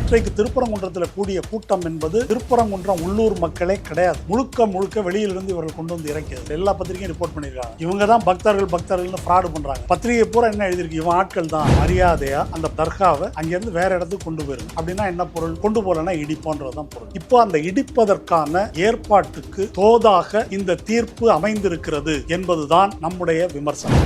நேற்றைக்கு திருப்பரங்குன்றத்தில் கூடிய கூட்டம் என்பது திருப்பரங்குன்றம் உள்ளூர் மக்களே கிடையாது. முழுக்க முழுக்க வெளியிலிருந்து இவர்கள் கொண்டு வந்து இறக்கியது. எல்லா பத்திரிகையும் ரிப்போர்ட் பண்ணிருக்காங்க. இவங்க தான் பக்தர்கள் ஃப்ராடு பண்றாங்க. பத்திரிகை பூரா என்ன எழுதிருக்கு, இவன் ஆட்கள் தான் மரியாதையா அந்த தர்காவை அங்கிருந்து வேற இடத்துக்கு கொண்டு போயிருக்கு. அப்படின்னா என்ன பொருள்? கொண்டு போலன்னா இடிப்போன்றதுதான் பொருள். இப்போ அந்த இடிப்பதற்கான ஏற்பாட்டுக்கு தோதாக இந்த தீர்ப்பு அமைந்திருக்கிறது என்பதுதான் நம்முடைய விமர்சனம்.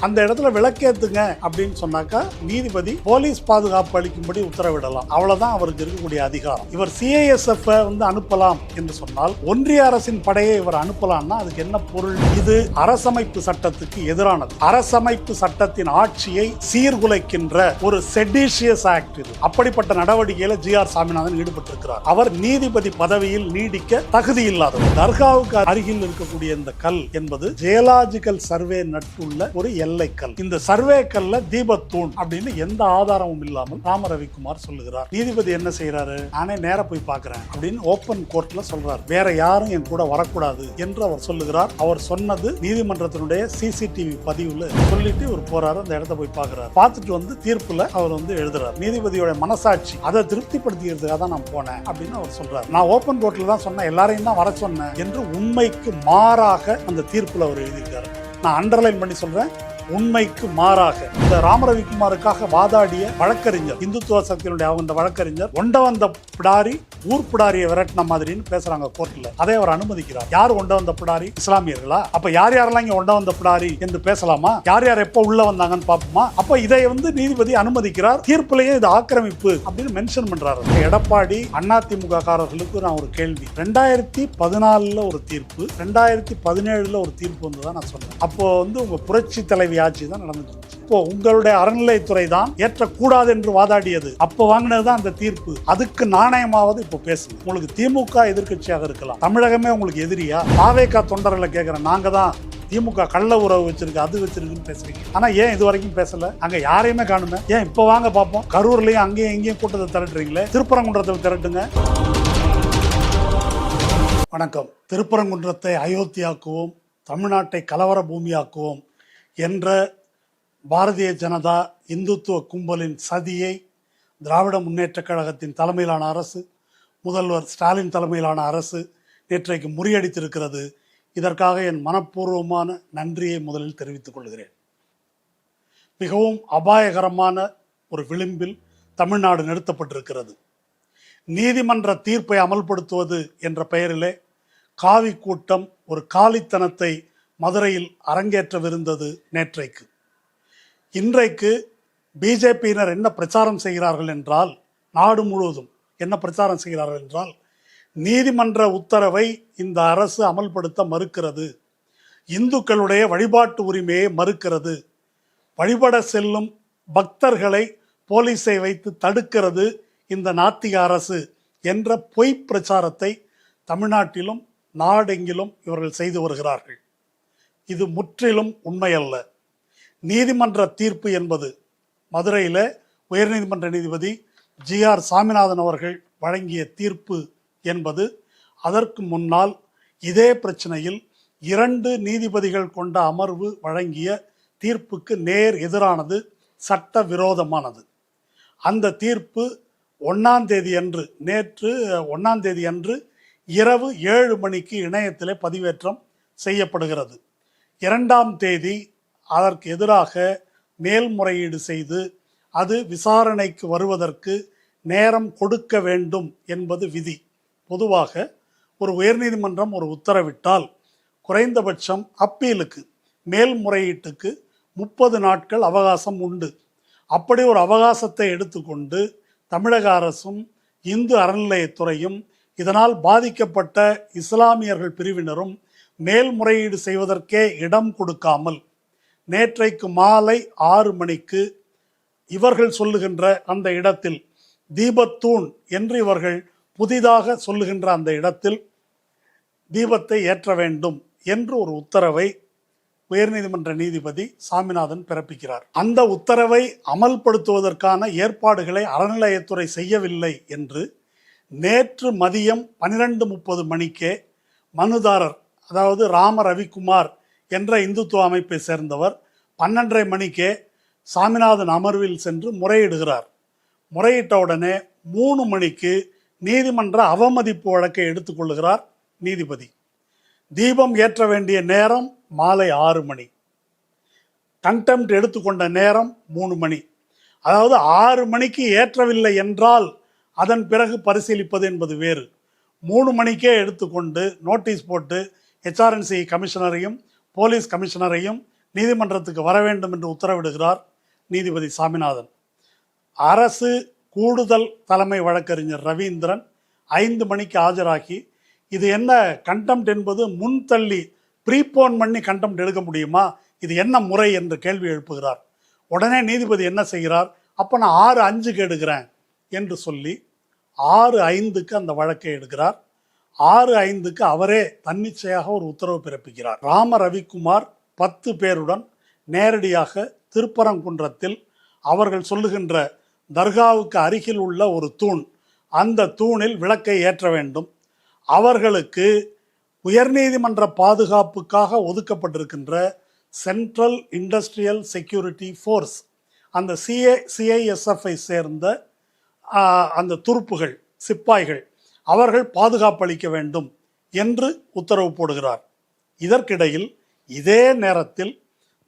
அந்த இடத்துல விளக்கேத்துங்க அப்படின்னு சொன்னாக்கா நீதிபதி போலீஸ் பாதுகாப்பு அளிக்கும்படி உத்தரவிடலாம். அவ்வளவுதான் அவருக்கு இருக்கக்கூடிய அதிகாரம். இவர் CISF வந்து அனுப்பலாம் என்று சொன்னால் ஒன்றிய அரசின் படையை இவர் அனுப்பலாம்னா அதுக்கு என்ன பொருள்? இது அரசமைப்பு சட்டத்துக்கு எதிரானது. அரசமைப்பு சட்டத்தின் ஆட்சியை சீர்குலைக்கின்ற ஒரு செடிஷியஸ் ஆக்ட் இது. அப்படிப்பட்ட நடவடிக்கையில GR சாமிநாதன் ஈடுபட்டிருக்கிறார். அவர் நீதிபதி பதவியில் நீடிக்க தகுதி இல்லாதவர். தர்காவுக்கு அருகில் இருக்கக்கூடிய இந்த கல் என்பது ஜியோலாஜிக்கல் சர்வே நட்டுள்ள ஒரு எல்லைக்கல். இந்த சர்வே கல்ல தீபத்தூண் அப்படின்னு எந்த ஆதாரமும் இல்லாமல் ராம ரவிக்குமார் சொல்லுகிறார். நீதிபதி என்ன செய்யறாரு? நானே நேர போய் பார்க்கிறேன் அப்படின்னு ஓபன் கோர்ட்ல சொல்றார். வேற யாரும் என் கூட வரக்கூடாது என்று அவர் சொல்லுகிறார். அவர் சொன்னது நீதிமன்றத்தினுடைய CCTV பதிவுல சொல்லிட்டு இவர் போறாரு. அந்த இடத்த போய் பார்க்கிறார். பார்த்துட்டு வந்து தீர்ப்புல அவர் வந்து எழுதுறார். நீதிபதியோட மனசாட்சி அதை திருப்திப்படுத்திக்கிறதுக்காக தான் நான் போனேன் அப்படின்னு அவர் சொல்றார். நான் ஓபன் கோர்ட்ல தான் சொன்னேன், எல்லாரையும் தான் வர சொன்னேன் என்று உண்மைக்கு மாறாக அந்த தீர்ப்புல அவர் எழுதியிருக்காரு. நான் அண்டர்லைன் பண்ணி சொல்றேன், உண்மைக்கு மாறாக. இந்த ராம ரவிக்குமாருக்காக வாதாடிய வழக்கறிஞர், இந்துத்துவ சக்தியினுடைய அவங்க வழக்கறிஞர் ஒண்ட வந்த பிடாரி ஊர் பிடாரியை விரட்டின மாதிரின்னு பேசுறாங்க கோர்ட்ல. அதை அவர் அனுமதிக்கிறார். யார் ஒண்ட வந்த பிடாரி? இஸ்லாமியர்களா? அப்ப யார் யாரெல்லாம் இங்க ஒண்ட வந்த பிடாரி என்று பேசலாமா? யார் யார் எப்ப உள்ள வந்தாங்கன்னு பாப்போமா? அப்ப இதை வந்து நீதிபதி அனுமதிக்கிறார். தீர்ப்புலயே இது ஆக்கிரமிப்பு அப்படின்னு மென்ஷன் பண்றாரு. எடப்பாடி அதிமுக காரர்களுக்கு நான் ஒரு கேள்வி. 2014 ஒரு தீர்ப்பு, 2017 ஒரு தீர்ப்பு வந்துதான் நான் சொன்னேன். அப்போ வந்து உங்க புரட்சி தலைவி ஆட்சி தான் நடந்துச்சு. இப்போ உங்களுடைய அறநிலையத்துறை தான் ஏற்றக்கூடாது என்று வாதாடியது. அப்போ வாங்கினதுதான் அந்த தீர்ப்பு. அதுக்கு நாணயமாவது இப்போ பேசுங்க. உங்களுக்கு திமுக எதிர்கட்சியாக இருக்கலாம், தமிழகமே உங்களுக்கு எதிரியா? AVK தொண்டர்களை கேட்கிறேன், நாங்க தான் திமுக கள்ள உறவு வச்சிருக்கு, அது வச்சிருக்குன்னு பேசுறீங்க. ஆனா ஏன் இது வரைக்கும் பேசல? அங்க யாரையுமே காணுமே. ஏன் இப்ப வாங்க பாப்போம். கரூர்லயும் அங்கேயும் எங்கேயும் கூட்டத்தை திரட்டுறீங்களே, திருப்பரங்குன்றத்தில் திரட்டுங்க. வணக்கம். திருப்பரங்குன்றத்தை அயோத்தியாக்குவோம், தமிழ்நாட்டை கலவர பூமியாக்குவோம் என்ற பாரதிய ஜனதா இந்துத்துவ கும்பலின் சதியை திராவிட முன்னேற்ற கழகத்தின் தலைமையிலான அரசு, முதல்வர் ஸ்டாலின் தலைமையிலான அரசு நேற்றைக்கு முறியடித்திருக்கிறது. இதற்காக என் மனப்பூர்வமான நன்றியை முதலில் தெரிவித்துக் கொள்கிறேன். மிகவும் அபாயகரமான ஒரு விளிம்பில் தமிழ்நாடு நிறுத்தப்பட்டிருக்கிறது. நீதிமன்ற தீர்ப்பை அமல்படுத்துவது என்ற பெயரிலே காவி கூட்டம் ஒரு காலித்தனத்தை மதுரையில் அரங்கேற்றவிருந்தது நேற்றைக்கு. இன்றைக்கு பிஜேபியினர் என்ன பிரச்சாரம் செய்கிறார்கள் என்றால், நாடு முழுவதும் என்ன பிரச்சாரம் செய்கிறார்கள் என்றால், நீதிமன்ற உத்தரவை இந்த அரசு அமல்படுத்த மறுக்கிறது, இந்துக்களுடைய வழிபாட்டு உரிமையை மறுக்கிறது, வழிபட செல்லும் பக்தர்களை போலீஸை வைத்து தடுக்கிறது இந்த நாத்திக அரசு என்ற பொய் பிரச்சாரத்தை தமிழ்நாட்டிலும் நாடெங்கிலும் இவர்கள் செய்து வருகிறார்கள். இது முற்றிலும் உண்மையல்ல. நீதிமன்ற தீர்ப்பு என்பது மதுரையில் உயர்நீதிமன்ற நீதிபதி GR சாமிநாதன் அவர்கள் வழங்கிய தீர்ப்பு என்பது அதற்கு முன்னால் இதே பிரச்சனையில் 2 நீதிபதிகள் கொண்ட அமர்வு வழங்கிய தீர்ப்புக்கு நேர் எதிரானது, சட்ட விரோதமானது. அந்த தீர்ப்பு 1ஆம் தேதி அன்று, நேற்று 1ஆம் தேதி அன்று இரவு 7 மணிக்கு இணையத்திலே பதிவேற்றம் செய்யப்படுகிறது. 2ஆம் தேதி அதற்கு எதிராக மேல்முறையீடு செய்து அது விசாரணைக்கு வருவதற்கு நேரம் கொடுக்க வேண்டும் என்பது விதி. பொதுவாக ஒரு உயர்நீதிமன்றம் ஒரு உத்தரவிட்டால் குறைந்தபட்சம் அப்பீலுக்கு, மேல்முறையீட்டுக்கு 30 நாட்கள் அவகாசம் உண்டு. அப்படி ஒரு அவகாசத்தை எடுத்துக்கொண்டு தமிழக அரசும் இந்து அறநிலையத்துறையும் இதனால் பாதிக்கப்பட்ட இஸ்லாமியர்கள் பிரிவினரும் மேல்முறையீடு செய்வதற்கே இடம் கொடுக்காமல் நேற்றைக்கு மாலை 6 மணிக்கு இவர்கள் சொல்லுகின்ற அந்த இடத்தில், தீபத்தூண் என்று இவர்கள் புதிதாக சொல்லுகின்ற அந்த இடத்தில் தீபத்தை ஏற்ற வேண்டும் என்று ஒரு உத்தரவை உயர்நீதிமன்ற நீதிபதி சாமிநாதன் பிறப்பிக்கிறார். அந்த உத்தரவை அமல்படுத்துவதற்கான ஏற்பாடுகளை அறநிலையத்துறை செய்யவில்லை என்று நேற்று மதியம் 12:30 மணிக்கே மனுதாரர், அதாவது ராம ரவிக்குமார் என்ற இந்துத்துவ அமைப்பை சேர்ந்தவர் 12:30 மணிக்கே சாமிநாதன் அமர்வில் சென்று முறையிடுகிறார். முறையிட்ட உடனே 3 மணிக்கு நீதிமன்ற அவமதிப்பு வழக்கை எடுத்துக்கொள்ளுகிறார் நீதிபதி. தீபம் ஏற்ற வேண்டிய நேரம் மாலை 6 மணி, கண்டெம்ட் எடுத்துக்கொண்ட நேரம் 3 மணி. அதாவது 6 மணிக்கு ஏற்றவில்லை என்றால் அதன் பிறகு பரிசீலிப்பது என்பது வேறு. 3 மணிக்கே எடுத்துக்கொண்டு நோட்டீஸ் போட்டு HRNC கமிஷனரையும் போலீஸ் கமிஷனரையும் நீதிமன்றத்துக்கு வர வேண்டும் என்று உத்தரவிடுகிறார் நீதிபதி சாமிநாதன். அரசு கூடுதல் தலைமை வழக்கறிஞர் ரவீந்திரன் 5 மணிக்கு ஆஜராகி, இது என்ன கண்டெம்ட் என்பது முன்தள்ளி ப்ரீபோன் பண்ணி கண்டெம்ட் எடுக்க முடியுமா, இது என்ன முறை என்று கேள்வி எழுப்புகிறார். உடனே நீதிபதி என்ன செய்கிறார், அப்போ நான் 6:05க்கு எடுக்கிறேன் என்று சொல்லி 6:05க்கு அந்த வழக்கை எடுக்கிறார். 6:05க்கு அவரே தன்னிச்சையாக ஒரு உத்தரவு பிறப்பிக்கிறார். ராம ரவிக்குமார் 10 பேருடன் நேரடியாக திருப்பரங்குன்றத்தில் அவர்கள் சொல்லுகின்ற தர்காவுக்கு அருகில் உள்ள ஒரு தூண், அந்த தூணில் விளக்கை ஏற்ற வேண்டும். அவர்களுக்கு உயர்நீதிமன்ற பாதுகாப்புக்காக ஒதுக்கப்பட்டிருக்கின்ற சென்ட்ரல் இண்டஸ்ட்ரியல் செக்யூரிட்டி ஃபோர்ஸ், அந்த CISF-ஐ சேர்ந்த அந்த துருப்புகள், சிப்பாய்கள், அவர்கள் பாதுகாப்பு அளிக்க வேண்டும் என்று உத்தரவு போடுகிறார். இதற்கிடையில் இதே நேரத்தில்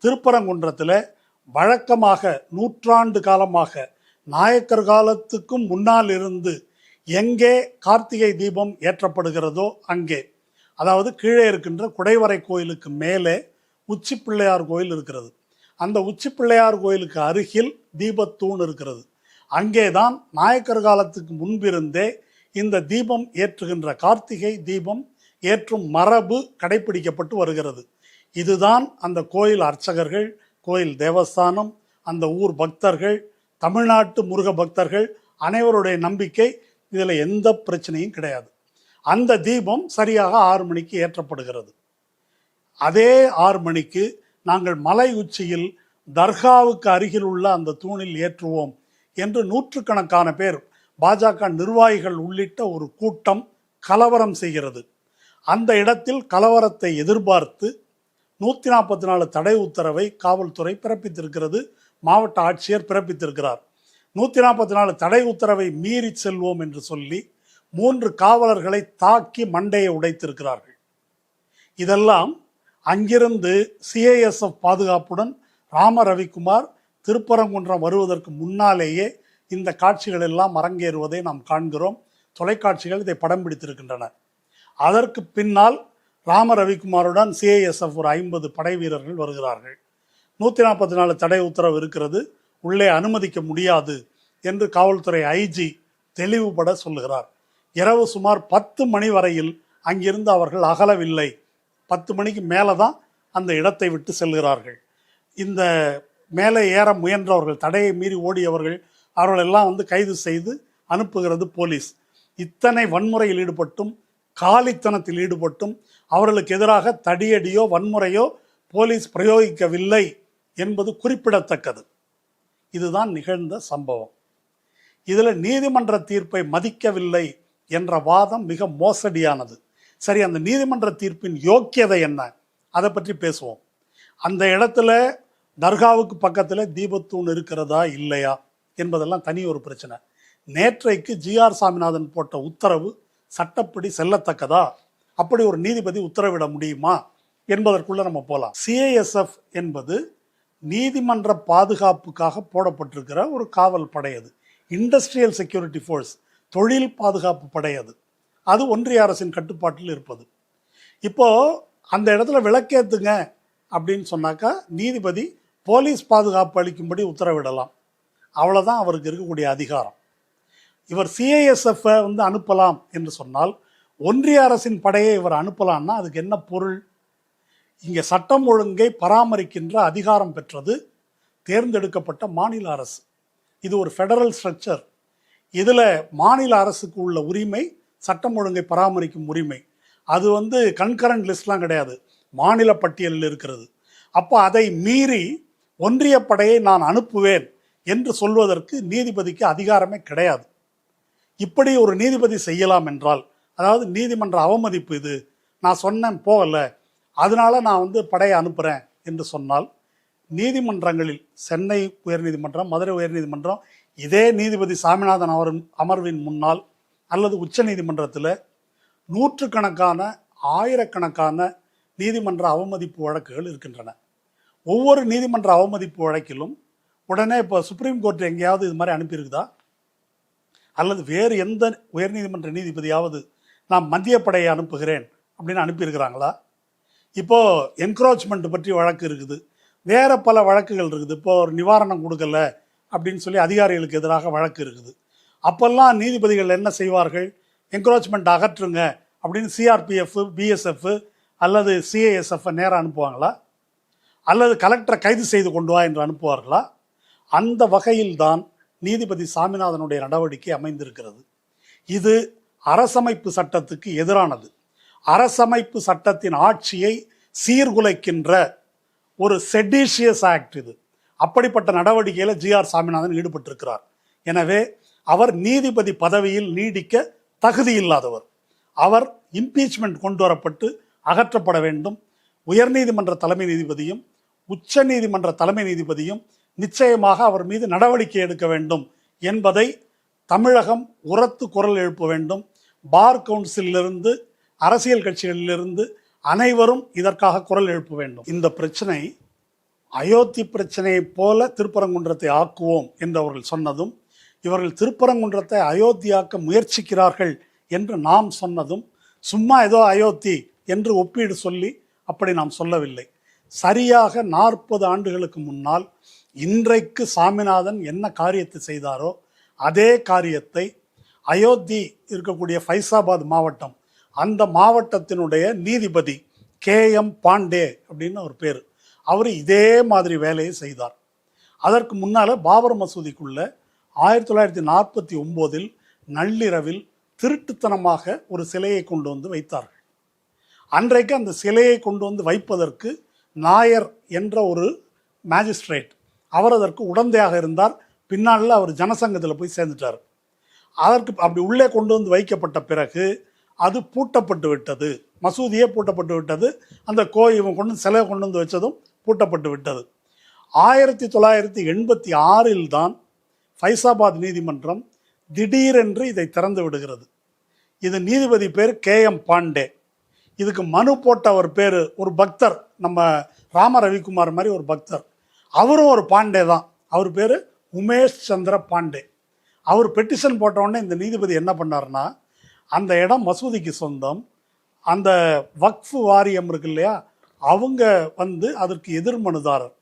திருப்பரங்குன்றத்தில் வழக்கமாக 100 ஆண்டு காலமாக நாயக்கர் காலத்துக்கும் முன்னால் இருந்து எங்கே கார்த்திகை தீபம் ஏற்றப்படுகிறதோ அங்கே, அதாவது கீழே இருக்கின்ற குடைவரை கோயிலுக்கு மேலே உச்சி பிள்ளையார் கோயில் இருக்கிறது. அந்த உச்சி பிள்ளையார் கோயிலுக்கு அருகில் தீபத்தூண் இருக்கிறது. அங்கேதான் நாயக்கர் காலத்துக்கு முன்பிருந்தே இந்த தீபம் ஏற்றுகின்ற கார்த்திகை தீபம் ஏற்றும் மரபு கடைபிடிக்கப்பட்டு வருகிறது. இதுதான் அந்த கோயில் அர்ச்சகர்கள், கோயில் தேவஸ்தானம், அந்த ஊர் பக்தர்கள், தமிழ்நாட்டு முருக பக்தர்கள் அனைவருடைய நம்பிக்கை. இதில் எந்த பிரச்சனையும் கிடையாது. அந்த தீபம் சரியாக 6 மணிக்கு ஏற்றப்படுகிறது. அதே 6 மணிக்கு நாங்கள் மலை உச்சியில் தர்காவுக்கு அருகில் உள்ள அந்த தூணில் ஏற்றுவோம் என்று 100கணக்கான பேர், பாஜக நிர்வாகிகள் உள்ளிட்ட ஒரு கூட்டம் கலவரம் செய்கிறது. அந்த இடத்தில் கலவரத்தை எதிர்பார்த்து 144 தடை உத்தரவை காவல்துறை பிறப்பித்திருக்கிறது, மாவட்ட ஆட்சியர் பிறப்பித்திருக்கிறார். 144 தடை உத்தரவை மீறி செல்வோம் என்று சொல்லி 3 காவலர்களை தாக்கி மண்டையை உடைத்திருக்கிறார்கள். இதெல்லாம் அங்கிருந்து CISF பாதுகாப்புடன் ராம ரவிக்குமார் திருப்பரங்குன்றம் வருவதற்கு முன்னாலேயே இந்த காட்சிகள் எல்லாம் அரங்கேறுவதை நாம் காண்கிறோம். தொலைக்காட்சிகள் இதை படம் பிடித்திருக்கின்றன. அதற்கு பின்னால் ராம ரவிக்குமாருடன் CISF ஒரு 50 படை வீரர்கள் வருகிறார்கள். 144 தடை உத்தரவு இருக்கிறது, உள்ளே அனுமதிக்க முடியாது என்று காவல்துறை IG தெளிவுபட சொல்லுகிறார். இரவு சுமார் 10 மணி வரையில் அங்கிருந்து அவர்கள் அகலவில்லை. 10 மணிக்கு மேலே தான் அந்த இடத்தை விட்டு செல்கிறார்கள். இந்த மேலே ஏற முயன்றவர்கள், தடையை மீறி ஓடியவர்கள், அவர்களெல்லாம் கைது செய்து அனுப்புகிறது போலீஸ். இத்தனை வன்முறையில் ஈடுபட்டும் காலித்தனத்தில் ஈடுபட்டும் அவர்களுக்கு எதிராக தடியடியோ வன்முறையோ போலீஸ் பிரயோகிக்கவில்லை என்பது குறிப்பிடத்தக்கது. இதுதான் நிகழ்ந்த சம்பவம். இதில் நீதிமன்ற தீர்ப்பை மதிக்கவில்லை என்ற வாதம் மிக மோசடியானது. சரி, அந்த நீதிமன்ற தீர்ப்பின் யோக்கியதை என்ன, அதை பற்றி பேசுவோம். அந்த இடத்துல தர்காவுக்கு பக்கத்தில் தீபத்தூண் இருக்கிறதா இல்லையா என்பதெல்லாம் தனி ஒரு பிரச்சனை. நேற்றைக்கு GR சாமிநாதன் போட்ட உத்தரவு சட்டப்படி செல்லத்தக்கதா, அப்படி ஒரு நீதிபதி உத்தரவிட முடியுமா என்பதற்குள்ள நம்ம போகலாம். CISF என்பது நீதிமன்ற பாதுகாப்புக்காக போடப்பட்டிருக்கிற ஒரு காவல் படை. அது இண்டஸ்ட்ரியல் செக்யூரிட்டி ஃபோர்ஸ், தொழில் பாதுகாப்பு படை. அது ஒன்றிய அரசின் கட்டுப்பாட்டில் இருப்பது. இப்போ அந்த இடத்துல விளக்கேத்துங்க அப்படின்னு சொன்னாக்கா நீதிபதி போலீஸ் பாதுகாப்பு அளிக்கும்படி உத்தரவிடலாம். அவ்வளோதான் அவருக்கு இருக்கக்கூடிய அதிகாரம். இவர் CISF அனுப்பலாம் என்று சொன்னால் ஒன்றிய அரசின் படையை இவர் அனுப்பலாம்னா அதுக்கு என்ன பொருள்? இங்கே சட்டம் ஒழுங்கை பராமரிக்கின்ற அதிகாரம் பெற்றது தேர்ந்தெடுக்கப்பட்ட மாநில அரசு. இது ஒரு ஃபெடரல் ஸ்ட்ரக்சர். இதில் மாநில அரசுக்கு உள்ள உரிமை சட்டம் ஒழுங்கை பராமரிக்கும் உரிமை. அது கன்கரண்ட் லிஸ்ட்லாம் கிடையாது, மாநில பட்டியலில் இருக்கிறது. அப்போ அதை மீறி ஒன்றிய படையை நான் அனுப்புவேன் என்று சொல்வதற்கு நீதிபதிக்கு அதிகாரமே கிடையாது. இப்படி ஒரு நீதிபதி செய்யலாம் என்றால், அதாவது நீதிமன்ற அவமதிப்பு, இது நான் சொன்னேன் போகலை, அதனால நான் படையை அனுப்புகிறேன் என்று சொன்னால், நீதிமன்றங்களில் சென்னை உயர்நீதிமன்றம், மதுரை உயர்நீதிமன்றம் இதே நீதிபதி சாமிநாதன் அமர்வின் முன்னால் அல்லது உச்ச நீதிமன்றத்தில் நூற்றுக்கணக்கான ஆயிரக்கணக்கான நீதிமன்ற அவமதிப்பு வழக்குகள் இருக்கின்றன. ஒவ்வொரு நீதிமன்ற அவமதிப்பு வழக்கிலும் உடனே இப்போ சுப்ரீம் கோர்ட் எங்கேயாவது இது மாதிரி அனுப்பியிருக்குதா? அல்லது வேறு எந்த உயர்நீதிமன்ற நீதிபதியாவது நான் மத்திய படையை அனுப்புகிறேன் அப்படின்னு அனுப்பியிருக்கிறாங்களா? இப்போது என்க்ரோச்மெண்ட் பற்றி வழக்கு இருக்குது, வேறு பல வழக்குகள் இருக்குது. இப்போ ஒரு நிவாரணம் கொடுக்கல அப்படின்னு சொல்லி அதிகாரிகளுக்கு எதிராக வழக்கு இருக்குது. அப்போல்லாம் நீதிபதிகள் என்ன செய்வார்கள்? என்க்ரோச்மெண்ட் அகற்றுங்க அப்படின்னு சிஆர்பிஎஃப், பிஎஸ்எஃப் அல்லது சிஐஎஸ்எஃப் நேராக அனுப்புவாங்களா? அல்லது கலெக்டரை கைது செய்து கொண்டு வா என்று அனுப்புவார்களா? அந்த வகையில்தான் நீதிபதி சாமிநாதனுடைய நடவடிக்கை அமைந்திருக்கிறது. இது அரசமைப்பு சட்டத்துக்கு எதிரானது. அரசமைப்பு சட்டத்தின் ஆட்சியை சீர்குலைக்கின்ற ஒரு செடிஷியஸ் ஆக்ட் இது. அப்படிப்பட்ட நடவடிக்கையில் ஜிஆர் சாமிநாதன் ஈடுபட்டிருக்கிறார். எனவே அவர் நீதிபதி பதவியில் நீடிக்க தகுதியில்லாதவர். அவர் இம்பீச்மெண்ட் கொண்டு வரப்பட்டு அகற்றப்பட வேண்டும். உயர்நீதிமன்ற தலைமை நீதிபதியும் உச்ச நீதிமன்ற தலைமை நீதிபதியும் நிச்சயமாக அவர் மீது நடவடிக்கை எடுக்க வேண்டும் என்பதை தமிழகம் உரத்து குரல் எழுப்ப வேண்டும். பார் கவுன்சிலிருந்து, அரசியல் கட்சிகளிலிருந்து அனைவரும் இதற்காக குரல் எழுப்ப வேண்டும். இந்த பிரச்சனை அயோத்தி பிரச்சனையைப் போல திருப்பரங்குன்றத்தை ஆக்குவோம் என்று அவர்கள் சொன்னதும், இவர்கள் திருப்பரங்குன்றத்தை அயோத்தியாக்க முயற்சிக்கிறார்கள் என்று நாம் சொன்னதும், சும்மா ஏதோ அயோத்தி என்று ஒப்பீடு சொல்லி அப்படி நாம் சொல்லவில்லை. சரியாக 40 ஆண்டுகளுக்கு முன்னால் இன்றைக்கு சாமிநாதன் என்ன காரியத்தை செய்தாரோ அதே காரியத்தை அயோத்தி இருக்கக்கூடிய ஃபைசாபாத் மாவட்டம், அந்த மாவட்டத்தினுடைய நீதிபதி KM பாண்டே அப்படின்னு ஒரு பேர், அவர் இதே மாதிரி வேலையை செய்தார். அதற்கு முன்னால் பாபர் மசூதிக்குள்ள 1949 நள்ளிரவில் திருட்டுத்தனமாக ஒரு சிலையை கொண்டு வந்து வைத்தார்கள். அன்றைக்கு அந்த சிலையை கொண்டு வந்து வைப்பதற்கு நாயர் என்ற ஒரு மேஜிஸ்ட்ரேட் அவர் அதற்கு உடந்தையாக இருந்தார். பின்னால் அவர் ஜனசங்கத்தில் போய் சேர்ந்துட்டார். அதற்கு அப்படி உள்ளே கொண்டு வந்து வைக்கப்பட்ட பிறகு அது பூட்டப்பட்டு விட்டது, மசூதியே பூட்டப்பட்டு விட்டது. அந்த இவன் கொண்டு சிலை கொண்டு வந்து வச்சதும் பூட்டப்பட்டு விட்டது. 1986 தான் ஃபைசாபாத் நீதிமன்றம் திடீரென்று இதை திறந்து விடுகிறது. இது நீதிபதி பேர் KM பாண்டே. இதுக்கு மனு போட்டவர் பேர் ஒரு பக்தர், நம்ம ராம ரவிக்குமார் மாதிரி ஒரு பக்தர், அவரும் ஒரு பாண்டே தான். அவர் பேர் உமேஷ் சந்திர பாண்டே. அவர் பெட்டிஷன் போட்டவுடனே இந்த நீதிபதி என்ன பண்ணார்னா, அந்த இடம் மசூதிக்கு சொந்தம், அந்த வக்ஃபு வாரியம் இருக்கு இல்லையா, அவங்க வந்து அதற்கு எதிர்மனுதாரர்,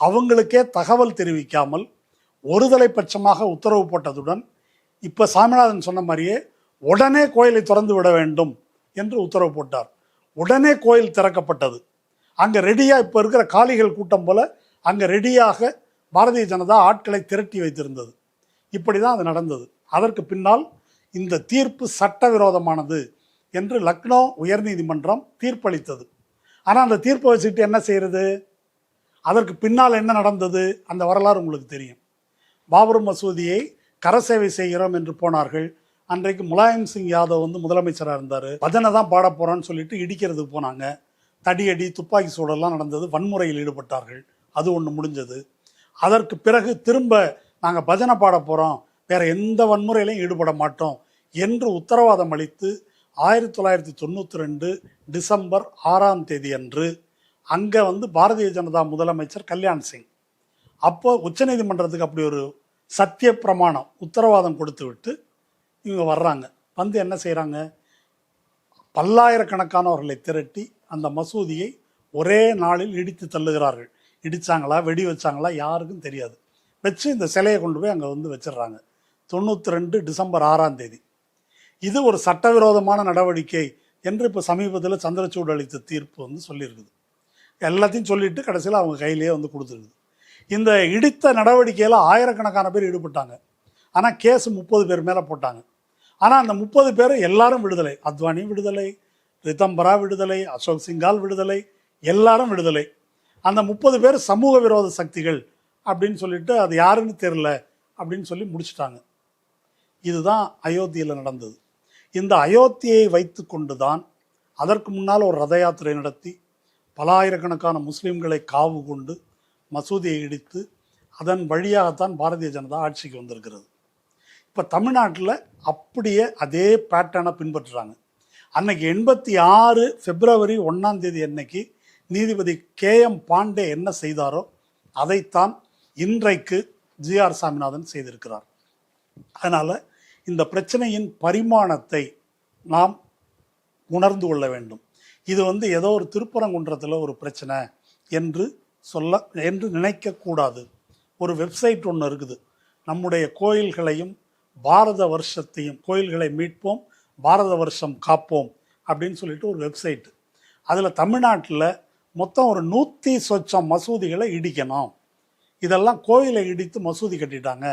அவங்களுக்கே தகவல் தெரிவிக்காமல் ஒருதலை பட்சமாக உத்தரவு போட்டதுடன் இப்போ சாமிநாதன் சொன்ன மாதிரியே உடனே கோயிலை திறந்து விட வேண்டும் என்று உத்தரவு போட்டார். உடனே கோயில் திறக்கப்பட்டது. அங்கே ரெடியாக இப்போ இருக்கிற காளிகள் கூட்டம் போல அங்கே ரெடியாக பாரதிய ஜனதா ஆட்களை திரட்டி வைத்திருந்தது. இப்படி தான் அது நடந்தது. அதற்கு பின்னால் இந்த தீர்ப்பு சட்டவிரோதமானது என்று லக்னோ உயர்நீதிமன்றம் தீர்ப்பளித்தது. ஆனால் அந்த தீர்ப்பை வச்சுக்கிட்டு என்ன செய்கிறது? அதற்கு பின்னால் என்ன நடந்தது அந்த வரலாறு உங்களுக்கு தெரியும். பாபர் மசூதியை கரசேவை செய்கிறோம் என்று போனார்கள். அன்றைக்கு முலாயம் சிங் யாதவ் வந்து முதலமைச்சராக இருந்தார். பஜனை தான் பாட போகிறோன்னு சொல்லிட்டு இடிக்கிறதுக்கு போனாங்க. தடியடி, துப்பாக்கி சூடெல்லாம் நடந்தது. வன்முறையில் ஈடுபட்டார்கள். அது ஒன்று முடிஞ்சது. அதற்கு பிறகு திரும்ப நாங்கள் பஜனை பாட போகிறோம், வேறு எந்த வன்முறையிலையும் ஈடுபட மாட்டோம் என்று உத்தரவாதம் அளித்து 1992 டிசம்பர் 6 அன்று அங்கே வந்து பாரதிய ஜனதா முதலமைச்சர் கல்யாண் சிங் அப்போ உச்சநீதிமன்றத்துக்கு அப்படி ஒரு சத்திய பிரமாணம் உத்தரவாதம் கொடுத்து விட்டு இவங்க வர்றாங்க. வந்து என்ன செய்கிறாங்க? பல்லாயிரக்கணக்கானவர்களை திரட்டி அந்த மசூதியை ஒரே நாளில் இடித்து தள்ளுகிறார்கள். இடித்தாங்களா, வெடி வச்சாங்களா, யாருக்கும் தெரியாது. வச்சு இந்த சிலையை கொண்டு போய் அங்கே வந்து வச்சிடுறாங்க. 92 டிசம்பர் 6 இது ஒரு சட்டவிரோதமான நடவடிக்கை என்று இப்போ சமீபத்தில் சந்திரசூட் அளித்த தீர்ப்பு வந்து சொல்லியிருக்குது. எல்லாத்தையும் சொல்லிட்டு கடைசியில் அவங்க கையிலேயே வந்து கொடுத்துருக்குது. இந்த இடித்த நடவடிக்கையில் ஆயிரக்கணக்கான பேர் ஈடுபட்டாங்க. ஆனால் கேஸ் 30 பேர் மேலே போட்டாங்க. ஆனால் அந்த 30 பேர் எல்லாரும் விடுதலை. அத்வானி விடுதலை, ரிதம்பரா விடுதலை, அசோக் சிங்கால் விடுதலை, எல்லாரும் விடுதலை. அந்த 30 பேர் சமூக விரோத சக்திகள் அப்படின்னு சொல்லிட்டு அது யாருன்னு தெரில அப்படின்னு சொல்லி முடிச்சிட்டாங்க. இதுதான் அயோத்தியில் நடந்தது. இந்த அயோத்தியை வைத்து கொண்டு தான் அதற்கு முன்னால் ஒரு ரத யாத்திரை நடத்தி பல ஆயிரக்கணக்கான முஸ்லீம்களை காவு கொண்டு மசூதியை இடித்து அதன் வழியாகத்தான் பாரதிய ஜனதா ஆட்சிக்கு வந்திருக்கிறது. இப்போ தமிழ்நாட்டில் அப்படியே அதே பேட்டர்னை பின்பற்றுறாங்க. அன்னைக்கு 86 பிப்ரவரி 1 அன்னைக்கு நீதிபதி KM பாண்டே என்ன செய்தாரோ அதைத்தான் இன்றைக்கு GR சாமிநாதன் செய்திருக்கிறார். அதனால் இந்த பிரச்சனையின் பரிமாணத்தை நாம் உணர்ந்து கொள்ள வேண்டும். இது ஏதோ ஒரு திருப்பரங்குன்றத்தில் ஒரு பிரச்சனை என்று நினைக்கக்கூடாது. ஒரு வெப்சைட் ஒன்று இருக்குது, நம்முடைய கோயில்களையும் பாரத வருஷத்தையும், கோயில்களை மீட்போம் பாரத வருஷம் காப்போம் அப்படின்னு சொல்லிட்டு ஒரு வெப்சைட்டு. அதில் தமிழ்நாட்டில் மொத்தம் ஒரு 100 சொச்சம் மசூதிகளை இடிக்கணும், இதெல்லாம் கோயிலை இடித்து மசூதி கட்டிட்டாங்க,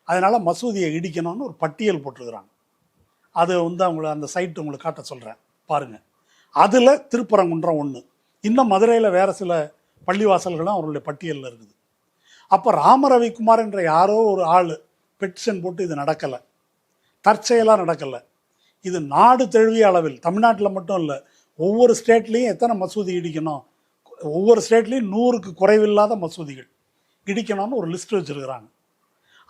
அதனால் மசூதியை இடிக்கணும்னு ஒரு பட்டியல் போட்டிருக்கிறாங்க. அது அவங்கள அந்த சைட்டு உங்களுக்கு காட்ட சொல்கிறேன் பாருங்கள். அதில் திருப்பரங்குன்றம் ஒன்று, இன்னும் மதுரையில் வேறு சில பள்ளிவாசல்களும் அவர்களுடைய பட்டியலில் இருக்குது. அப்போ ராமரவிக்குமார் என்ற யாரோ ஒரு ஆள் பெட்டிஷன் போட்டு இது நடக்கலை, தற்செயலாக நடக்கலை. இது நாடு தழுவிய அளவில், தமிழ்நாட்டில் மட்டும் இல்லை, ஒவ்வொரு ஸ்டேட்லேயும் எத்தனை மசூதி இடிக்கணும், ஒவ்வொரு ஸ்டேட்லேயும் 100க்கு குறைவில்லாத மசூதிகள் இடிக்கணும்னு ஒரு லிஸ்ட் வச்சுருக்கிறாங்க.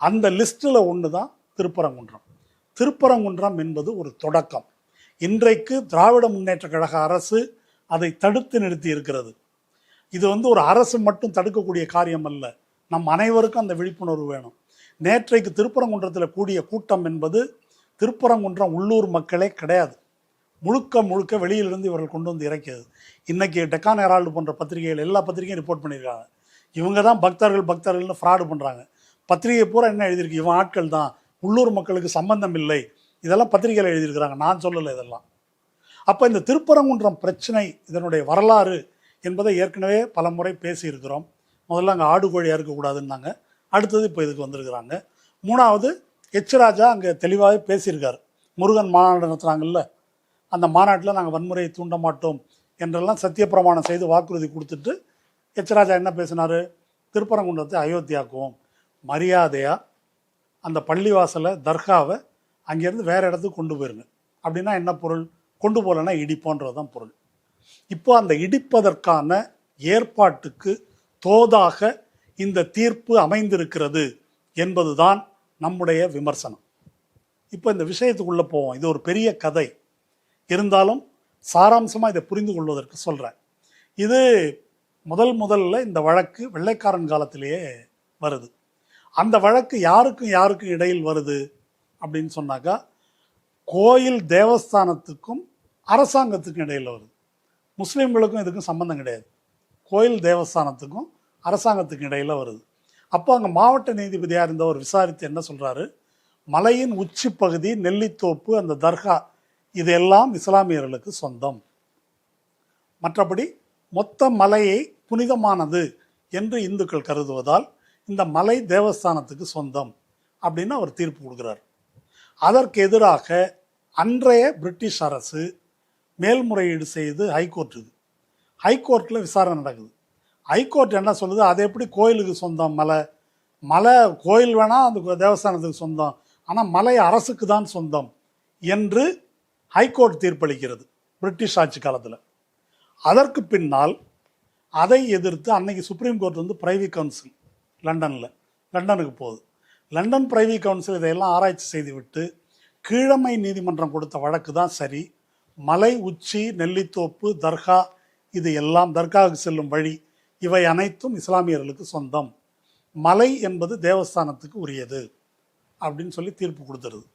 அந்த லிஸ்ட்டில் ஒன்று தான் திருப்பரங்குன்றம். திருப்பரங்குன்றம் என்பது ஒரு தொடக்கம். இன்றைக்கு திராவிட முன்னேற்ற கழக அரசு அதை தடுத்து நிறுத்தி இருக்கிறது. இது ஒரு அரசு மட்டும் தடுக்கக்கூடிய காரியம் அல்ல, நம் அனைவருக்கும் அந்த விழிப்புணர்வு வேணும். நேற்றைக்கு திருப்பரங்குன்றத்தில் கூடிய கூட்டம் என்பது திருப்பரங்குன்றம் உள்ளூர் மக்களே கிடையாது, முழுக்க வெளியிலிருந்து இவர்கள் கொண்டு வந்து இறக்கியது. இன்றைக்கி டெக்கான் ஹெரால்டு போன்ற பத்திரிகைகள், எல்லா பத்திரிகையும் ரிப்போர்ட் பண்ணியிருக்காங்க, இவங்க தான் பக்தர்கள்னு ஃப்ராடு பண்ணுறாங்க. பத்திரிகை பூரா என்ன எழுதியிருக்கு, இவன் ஆட்கள் தான், உள்ளூர் மக்களுக்கு சம்பந்தம் இல்லை, இதெல்லாம் பத்திரிகையில் எழுதியிருக்கிறாங்க, நான் சொல்லலை இதெல்லாம். அப்போ இந்த திருப்பரங்குன்றம் பிரச்சனை, இதனுடைய வரலாறு என்பதை ஏற்கனவே பல முறை பேசியிருக்கிறோம். முதல்ல அங்கே ஆடு கோழியாக இருக்கக்கூடாதுன்னாங்க, அடுத்தது இப்போ இதுக்கு வந்திருக்கிறாங்க. மூணாவது ராஜா அங்கே தெளிவாகவே பேசியிருக்கார். முருகன் மாநாடு நடத்துகிறாங்கல்ல, அந்த மாநாட்டில் நாங்கள் வன்முறையை தூண்ட மாட்டோம் என்றெல்லாம் சத்தியப்பிரமாணம் செய்து வாக்குறுதி கொடுத்துட்டு ராஜா என்ன பேசினார், திருப்பரங்குன்றத்தை அயோத்தியாக்குவோம், மரியாதையாக அந்த பள்ளிவாசலை தர்காவை அங்கேருந்து வேறு இடத்துக்கு கொண்டு போயிருங்க. அப்படின்னா என்ன பொருள், கொண்டு போகலன்னா இடிப்போன்றது தான் பொருள். இப்போ அந்த இடிப்பதற்கான ஏற்பாட்டுக்கு தோதாக இந்த தீர்ப்பு அமைந்திருக்கிறது என்பதுதான் நம்முடைய விமர்சனம். இப்போ இந்த விஷயத்துக்குள்ளே போவோம். இது ஒரு பெரிய கதை, இருந்தாலும் சாராம்சமாக இதை புரிந்து கொள்வதற்கு சொல்கிறேன். இது முதல்ல இந்த வழக்கு வெள்ளைக்காரன் காலத்திலேயே வருது. அந்த வழக்கு யாருக்கும் இடையில் வருது அப்படின்னு சொன்னாக்கா, கோயில் தேவஸ்தானத்துக்கும் அரசாங்கத்துக்கும் இடையில் வருது. முஸ்லீம்களுக்கும் இதுக்கும் சம்பந்தம் கிடையாது, கோயில் தேவஸ்தானத்துக்கும் அரசாங்கத்துக்கும் இடையில் வருது. அப்போ அங்கே மாவட்ட நீதிபதியாக இருந்தவர் விசாரித்து என்ன சொல்கிறாரு, மலையின் உச்சி பகுதி, நெல்லித்தோப்பு, அந்த தர்கா, இதெல்லாம் இஸ்லாமியர்களுக்கு சொந்தம், மற்றபடி மொத்த மலையை புனிதமானது என்று இந்துக்கள் கருதுவதால் இந்த மலை தேவஸ்தானத்துக்கு சொந்தம் அப்படின்னு அவர் தீர்ப்பு கொடுக்குறார். அதற்கு எதிராக அன்றைய பிரிட்டிஷ் அரசு மேல்முறையீடு செய்து ஹைகோர்ட்டில் விசாரணை நடக்குது. ஹைகோர்ட் என்ன சொல்லுது, அது எப்படி கோயிலுக்கு சொந்தம், மலை கோயில் வேணால் அந்த தேவஸ்தானத்துக்கு சொந்தம், ஆனால் மலை அரசுக்கு தான் சொந்தம் என்று ஹைகோர்ட் தீர்ப்பளிக்கிறது பிரிட்டிஷ் ஆட்சி காலத்தில். அதற்கு பின்னால் அதை எதிர்த்து அன்னைக்கு சுப்ரீம் கோர்ட் பிரைவி கவுன்சில் லண்டனுக்கு போகுது. லண்டன் பிரைவி கவுன்சில் இதையெல்லாம் ஆராய்ச்சி செய்துவிட்டு கீழமை நீதிமன்றம் கொடுத்த வழக்கு தான் சரி, மலை உச்சி, நெல்லித்தோப்பு, தர்கா, இது எல்லாம் தர்காவுக்கு செல்லும் வழி, இவை அனைத்தும் இஸ்லாமியர்களுக்கு சொந்தம், மலை என்பது தேவஸ்தானத்துக்கு உரியது அப்படின்னு சொல்லி தீர்ப்பு கொடுத்துருது.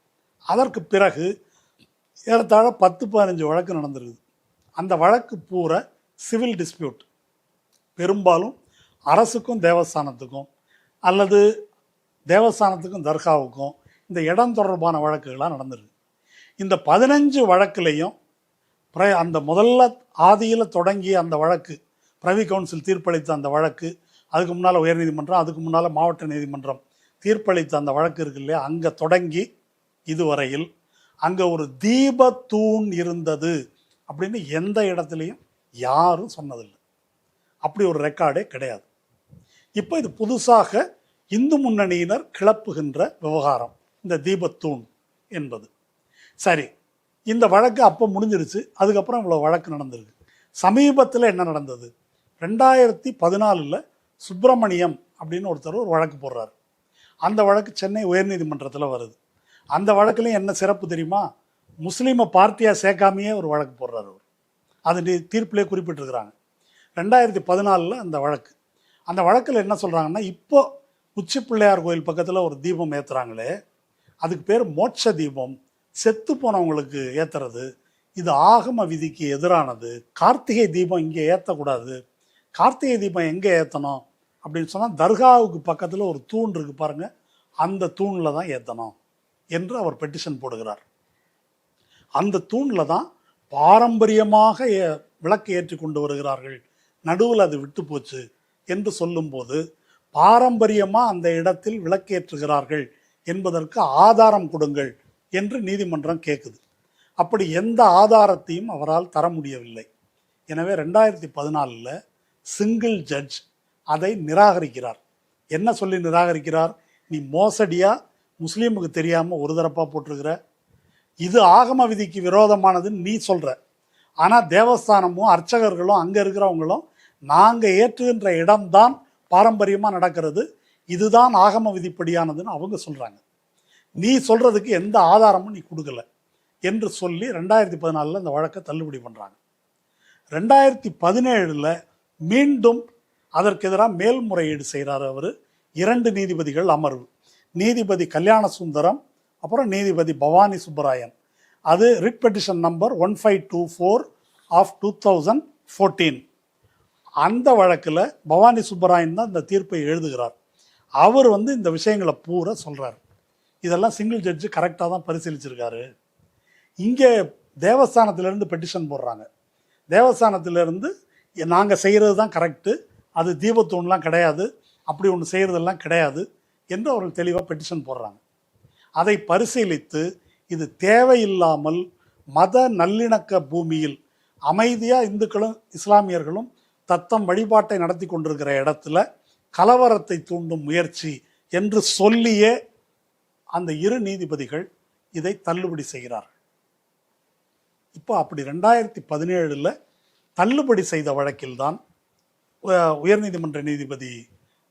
அதற்கு பிறகு ஏறத்தாழ 10-15 வழக்கு நடந்திருக்குது. அந்த வழக்கு பூரா சிவில் டிஸ்பியூட், பெரும்பாலும் அரசுக்கும் தேவஸ்தானத்துக்கும் அல்லது தேவஸ்தானத்துக்கும் தர்காவுக்கும் இந்த இடம் தொடர்பான வழக்குகளாக நடந்திருக்கு. இந்த 15 வழக்குலையும் அந்த முதல்ல ஆதியில் தொடங்கிய அந்த வழக்கு, பிரைவி கவுன்சில் தீர்ப்பளித்த அந்த வழக்கு, அதுக்கு முன்னால் உயர்நீதிமன்றம், அதுக்கு முன்னால் மாவட்ட நீதிமன்றம் தீர்ப்பளித்த அந்த வழக்கு இருக்கு இல்லையா, அங்கே தொடங்கி இதுவரையில் அங்கே ஒரு தீபத்தூண் இருந்தது அப்படின்னு எந்த இடத்துலையும் யாரும் சொன்னதில்லை. அப்படி ஒரு ரெக்கார்டே கிடையாது. இப்போ இது புதுசாக இந்து முன்னணியினர் கிளப்புகின்ற விவகாரம் இந்த தீபத்தூண் என்பது. சரி, இந்த வழக்கு அப்போ முடிஞ்சிருச்சு. அதுக்கப்புறம் இவ்வளோ வழக்கு நடந்திருக்கு. சமீபத்தில் என்ன நடந்தது, 2014 சுப்பிரமணியம் அப்படின்னு ஒருத்தர் ஒரு வழக்கு போடுறாரு. அந்த வழக்கு சென்னை உயர்நீதிமன்றத்தில் வருது. அந்த வழக்குலையும் என்ன சிறப்பு தெரியுமா? முஸ்லீமை பார்ட்டியாக சேர்க்காமையே ஒரு வழக்கு போடுறாரு அவர். அது தீர்ப்பிலே குறிப்பிட்டிருக்கிறாங்க. 2014 அந்த வழக்கு. அந்த வழக்கில் என்ன சொல்கிறாங்கன்னா, இப்போ உச்சி பிள்ளையார் கோயில் பக்கத்தில் ஒரு தீபம் ஏற்றுறாங்களே, அதுக்கு பேர் மோட்ச தீபம், செத்து போனவங்களுக்கு ஏற்றுறது, இது ஆகம விதிக்கு எதிரானது. கார்த்திகை தீபம் இங்கே ஏற்றக்கூடாது. கார்த்திகை தீபம் எங்கே ஏற்றணும் அப்படின்னு சொன்னால், தர்காவுக்கு பக்கத்தில் ஒரு தூண் இருக்கு பாருங்க, அந்த தூணில் தான் ஏற்றணும் என்று அவர் பெட்டிஷன் போடுகிறார். அந்த தூணில் தான் பாரம்பரியமாக விளக்கு ஏற்றி கொண்டு வருகிறார்கள், நடுவில் அது விட்டு போச்சு என்று சொல்லும்போது, பாரம்பரியமாக அந்த இடத்தில் விளக்கேற்றுகிறார்கள் என்பதற்கு ஆதாரம் கொடுங்கள் என்று நீதிமன்றம் கேட்குது. அப்படி எந்த ஆதாரத்தையும் அவரால் தர முடியவில்லை. எனவே 2014 சிங்கிள் ஜட்ஜ் அதை நிராகரிக்கிறார். என்ன சொல்லி நிராகரிக்கிறார்? நீ மோசடியா முஸ்லீமுக்கு தெரியாமல் ஒரு தரப்பா போட்டிருக்கிற, இது ஆகம விதிக்கு விரோதமானதுன்னு நீ சொல்ற. ஆனால் தேவஸ்தானமும் அர்ச்சகர்களும் அங்கே இருக்கிறவங்களும் நாங்கள் ஏற்றுகின்ற இடம்தான் பாரம்பரியமாக நடக்கிறது, இதுதான் ஆகம விதிப்படியானதுன்னு அவங்க சொல்கிறாங்க. நீ சொல்கிறதுக்கு எந்த ஆதாரமும் நீ கொடுக்கல என்று சொல்லி 2014 இந்த வழக்கை தள்ளுபடி பண்ணுறாங்க. 2017 மீண்டும் அதற்கு எதிராக மேல்முறையீடு செய்கிறார் அவர். 2 நீதிபதிகள் அமர்வு, நீதிபதி கல்யாண சுந்தரம் அப்புறம் நீதிபதி பவானி சுப்பராயன். அது ரிட் பெட்டிஷன் நம்பர் 1524 ஆஃப் 2014. அந்த வழக்கில் பவானி சுப்பராயன் தான் இந்த தீர்ப்பை எழுதுகிறார். அவர் இந்த விஷயங்களை பூரா சொல்கிறார். இதெல்லாம் சிங்கிள் ஜட்ஜு கரெக்டாக தான் பரிசீலிச்சிருக்காரு. இங்கே தேவஸ்தானத்திலேருந்து பெட்டிஷன் போடுறாங்க. தேவஸ்தானத்திலேருந்து நாங்கள் செய்கிறது தான் கரெக்டு, அது தீபத்தூண்லாம் கிடையாது, அப்படி ஒன்று செய்கிறதெல்லாம் கிடையாது என்று அவர்கள் தெளிவாக பெட்டிஷன் போடுறாங்க. அதை பரிசீலித்து இது தேவையில்லாமல் மத நல்லிணக்க பூமியில் அமைதியாக இந்துக்களும் இஸ்லாமியர்களும் தத்தம் வழிபாட்டை நடத்தி கொண்டிருக்கிற இடத்துல கலவரத்தை தூண்டும் முயற்சி என்று சொல்லியே அந்த 2 நீதிபதிகள் இதை தள்ளுபடி செய்கிறார்கள். இப்போ அப்படி 2017 தள்ளுபடி செய்த வழக்கில்தான் உயர்நீதிமன்ற நீதிபதி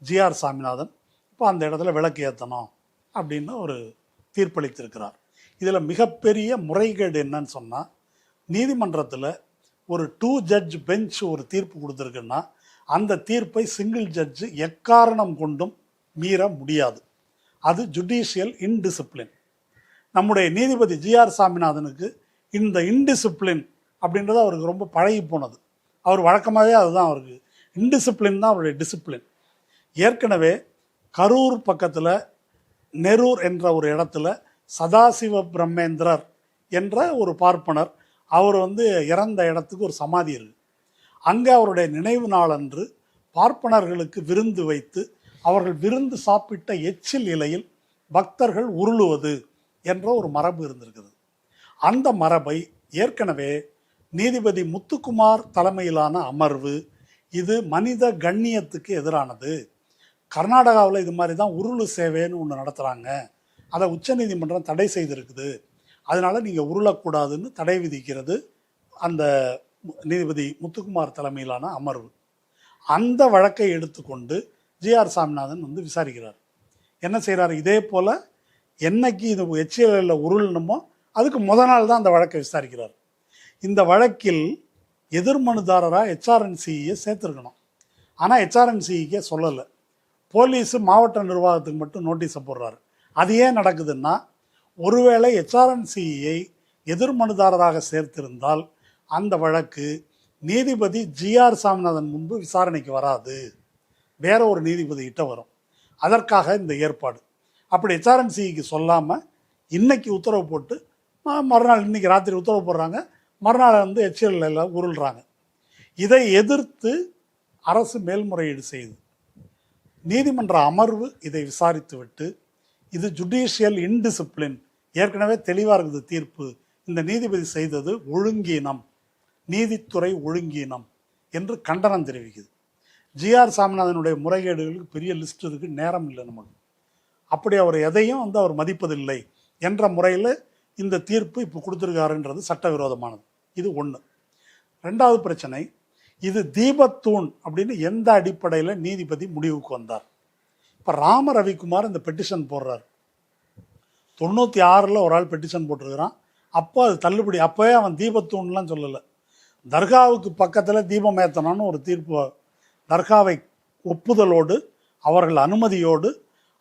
GR சாமிநாதன் இப்போ அந்த இடத்துல விளக்கு ஏற்றணும் அப்படின்னு ஒரு தீர்ப்பளித்திருக்கிறார். இதில் மிகப்பெரிய முறைகேடு என்னன்னு சொன்னால், நீதிமன்றத்தில் ஒரு 2 ஜட்ஜ் பெஞ்ச் ஒரு தீர்ப்பு கொடுத்துருக்குன்னா அந்த தீர்ப்பை சிங்கிள் ஜட்ஜு எக்காரணம் கொண்டும் மீற முடியாது. அது ஜுடிஷியல் இன்டிசிப்ளின். நம்முடைய நீதிபதி GR சாமிநாதனுக்கு இந்த இன்டிசிப்ளின் அப்படின்றது அவருக்கு ரொம்ப பழகி போனது. அவர் வழக்கமாகவே அதுதான் அவருக்கு இன்டிசிப்ளின் தான் அவருடைய டிசிப்ளின். ஏற்கனவே கரூர் பக்கத்தில் நெரூர் என்ற ஒரு இடத்துல சதாசிவ பிரம்மேந்திரர் என்ற ஒரு பார்ப்பனர், அவர் இறந்த இடத்துக்கு ஒரு சமாதி இருக்கு. அங்கே அவருடைய நினைவு நாளன்று பார்ப்பனர்களுக்கு விருந்து வைத்து அவர்கள் விருந்து சாப்பிட்ட எச்சில் இலையில் பக்தர்கள் உருளுவது என்ற ஒரு மரபு இருந்திருக்கிறது. அந்த மரபை ஏற்கனவே நீதிபதி முத்துக்குமார் தலைமையிலான அமர்வு, இது மனித கண்ணியத்துக்கு எதிரானது, கர்நாடகாவில் இது மாதிரி தான் உருளு சேவைன்னு ஒன்று நடத்துகிறாங்க, அதை உச்சநீதிமன்றம் தடை செய்திருக்குது, அதனால் நீங்கள் உருளக்கூடாதுன்னு தடை விதிக்கிறது அந்த நீதிபதி முத்துக்குமார் தலைமையிலான அமர்வு. அந்த வழக்கை எடுத்துக்கொண்டு GR சாமிநாதன் விசாரிக்கிறார். என்ன செய்கிறார்? இதே போல் என்னைக்கு இது எச்சிஎல்ல உருளணுமோ அதுக்கு முதல் நாள் தான் அந்த வழக்கை விசாரிக்கிறார். இந்த வழக்கில் எதிர்மனுதாரராக HRNCயை சேர்த்துருக்கணும். ஆனால் HRNCக்கே சொல்லலை. போலீஸு மாவட்ட நிர்வாகத்துக்கு மட்டும் நோட்டீஸை போடுறாரு. அது ஏன் நடக்குதுன்னா, ஒருவேளை HRNCயை எதிர்மனுதாரராக சேர்த்திருந்தால் அந்த வழக்கு நீதிபதி GR சாமிநாதன் முன்பு விசாரணைக்கு வராது, வேற ஒரு நீதிபதி கிட்ட வரும். அதற்காக இந்த ஏற்பாடு. அப்படி HRNCக்கு சொல்லாமல் இன்னைக்கு உத்தரவு போட்டு மறுநாள் இன்னைக்கு ராத்திரி உத்தரவு போடுறாங்க, மறுநாள் HL உருள்றாங்க. இதை எதிர்த்து அரசு மேல்முறையீடு செய்து நீதிமன்ற அமர்வு இதை விசாரித்து விட்டு, இது ஜுடிஷியல் இன்டிசிப்ளின், ஏற்கனவே தெளிவாக இருக்குது தீர்ப்பு, இந்த நீதிபதி செய்தது ஒழுங்கீனம், நீதித்துறை ஒழுங்கீனம் என்று கண்டனம் தெரிவிக்குது. GR சாமிநாதனுடைய முறைகேடுகளுக்கு பெரிய லிஸ்ட் இருக்கு, நேரம் இல்லை நமக்கு. அப்படி அவர் எதையும் அவர் மதிப்பதில்லை என்ற முறையில் இந்த தீர்ப்பு இப்போ கொடுத்துருக்காருன்றது சட்டவிரோதமானது. இது ஒன்று. ரெண்டாவது பிரச்சனை, இது தீபத்தூண் அப்படின்னு எந்த அடிப்படையில் நீதிபதி முடிவுக்கு வந்தார்? இப்போ ராம ரவிக்குமார் இந்த பெட்டிஷன் போடுறார். 96 ஒரு ஆள் பெட்டிஷன் போட்டிருக்கிறான். அப்போ அது தள்ளுபடி. அப்போவே அவன் தீபத்தூண்லாம் சொல்லலை. தர்காவுக்கு பக்கத்தில் தீபம் ஏற்றணும்னு ஒரு தீர்ப்பு, தர்காவை ஒப்புதலோடு அவர்கள் அனுமதியோடு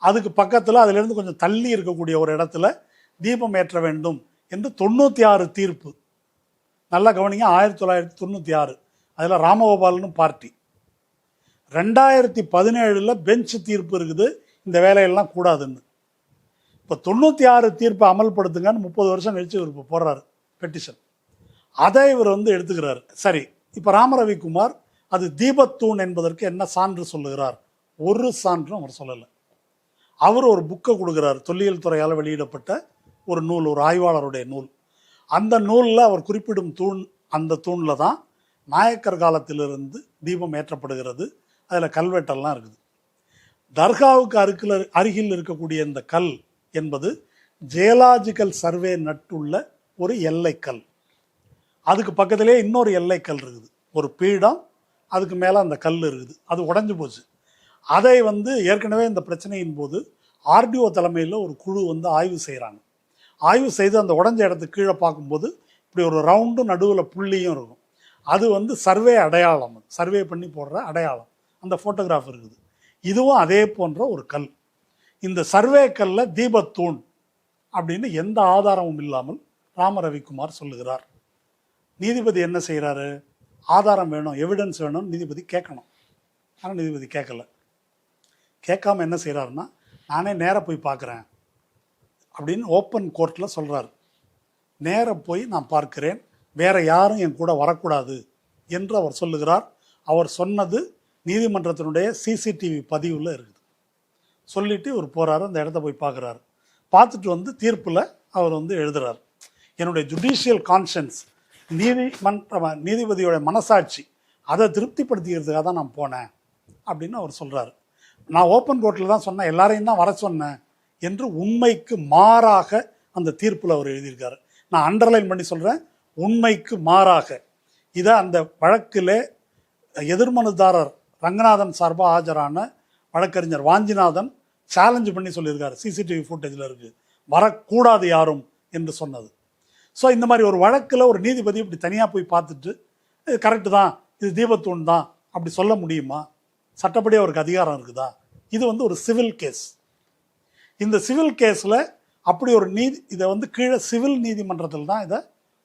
அதுக்கு பக்கத்தில் அதிலிருந்து கொஞ்சம் தள்ளி இருக்கக்கூடிய ஒரு இடத்துல தீபம் ஏற்ற வேண்டும் என்று 96 தீர்ப்பு. நல்லா கவனிங்க, 1996. அதில் ராமகோபால்னு பார்ட்டி. 2017 பெஞ்ச் தீர்ப்பு இருக்குது, இந்த வேலையெல்லாம் கூடாதுன்னு. இப்போ 96 தீர்ப்பை அமல்படுத்துங்கன்னு 30 வருஷம் கழிச்சு இவர் இப்போ போடுறாரு பெட்டிஷன். அதை இவர் எடுத்துக்கிறார். சரி, இப்போ ராமரவிக்குமார் அது தீபத்தூண் என்பதற்கு என்ன சான்று சொல்லுகிறார்? ஒரு சான்றும் அவர் சொல்லலை. அவர் ஒரு புக்கை கொடுக்குறார், தொல்லியல் துறையால் வெளியிடப்பட்ட ஒரு நூல், ஒரு ஆய்வாளருடைய நூல். அந்த நூலில் அவர் குறிப்பிடும் தூண், அந்த தூணில் தான் நாயக்கர் காலத்திலிருந்து தீபம் ஏற்றப்படுகிறது. அதில் கல்வெட்டெல்லாம் இருக்குது. தர்காவுக்கு அருகில் இருக்கக்கூடிய இந்த கல் என்பது ஜியலாஜிக்கல் சர்வே நட்டுள்ள ஒரு எல்லைக்கல். அதுக்கு பக்கத்திலே இன்னொரு எல்லைக்கல் இருக்குது, ஒரு பீடம், அதுக்கு மேலே அந்த கல் இருக்குது. அது உடஞ்சி போச்சு. அதை ஏற்கனவே இந்த பிரச்சனையின் போது ஆர்டிஓ தலைமையில் ஒரு குழு ஆய்வு செய்கிறாங்க. ஆய்வு செய்து அந்த உடஞ்ச இடத்துக்கு கீழே பார்க்கும்போது இப்படி ஒரு ரவுண்டு நடுவில் புள்ளியும் இருக்கும். அது சர்வே அடையாளம், சர்வே பண்ணி போடுற அடையாளம். அந்த ஃபோட்டோகிராஃப் இருக்குது. இதுவும் அதே போன்ற ஒரு கல். இந்த சர்வே கல்ல தீபத்தூண் அப்படின்னு எந்த ஆதாரமும் இல்லாமல் ராமரவிக்குமார் சொல்லுகிறார். நீதிபதி என்ன செய்கிறாரு? ஆதாரம் வேணும், எவிடன்ஸ் வேணும், நீதிபதி கேட்கணும். ஆனால் நீதிபதி கேட்கல. கேட்காம என்ன செய்கிறாருன்னா, நானே நேராக போய் பார்க்குறேன் அப்படின்னு ஓப்பன் கோர்ட்டில் சொல்கிறார். நேராக போய் நான் பார்க்கிறேன், வேற யாரும் என் கூட வரக்கூடாது என்று அவர் சொல்லுகிறார். அவர் சொன்னது நீதிமன்றத்தினுடைய சிசிடிவி பதிவில் இருக்குது. சொல்லிட்டு இவர் போகிறாரு, அந்த இடத்த போய் பார்க்குறாரு. பார்த்துட்டு தீர்ப்பில் அவர் எழுதுறார், என்னுடைய ஜுடிஷியல் கான்ஷியன்ஸ், நீதிபதியோட மனசாட்சி, அதை திருப்திப்படுத்திக்கிறதுக்காக தான் நான் போனேன் அப்படின்னு அவர் சொல்கிறார். நான் ஓப்பன் கோர்ட்டில் தான் சொன்னேன், எல்லாரையும் தான் வர சொன்னேன் என்று உண்மைக்கு மாறாக அந்த தீர்ப்பில் அவர் எழுதியிருக்காரு. நான் அண்டர்லைன் பண்ணி சொல்கிறேன், உண்மைக்கு மாறாக. இதை அந்த வழக்கில் எதிர்மனுதாரர் ரங்கநாதன் சார்பாக ஆஜரான வழக்கறிஞர் வாஞ்சிநாதன் சேலஞ்சு பண்ணி சொல்லியிருக்காரு. சிசிடிவி ஃபுட்டேஜில் இருக்குது, வரக்கூடாது யாரும் என்று சொன்னது. ஸோ இந்த மாதிரி ஒரு வழக்கில் ஒரு நீதிபதி இப்படி தனியாக போய் பார்த்துட்டு இது கரெக்டு தான், இது தீபத்தூண் தான் அப்படி சொல்ல முடியுமா? சட்டப்படி அவருக்கு அதிகாரம் இருக்குதா? இது ஒரு சிவில் கேஸ். இந்த சிவில் கேஸில் அப்படி ஒரு இதை கீழே சிவில் நீதிமன்றத்தில் தான் இதை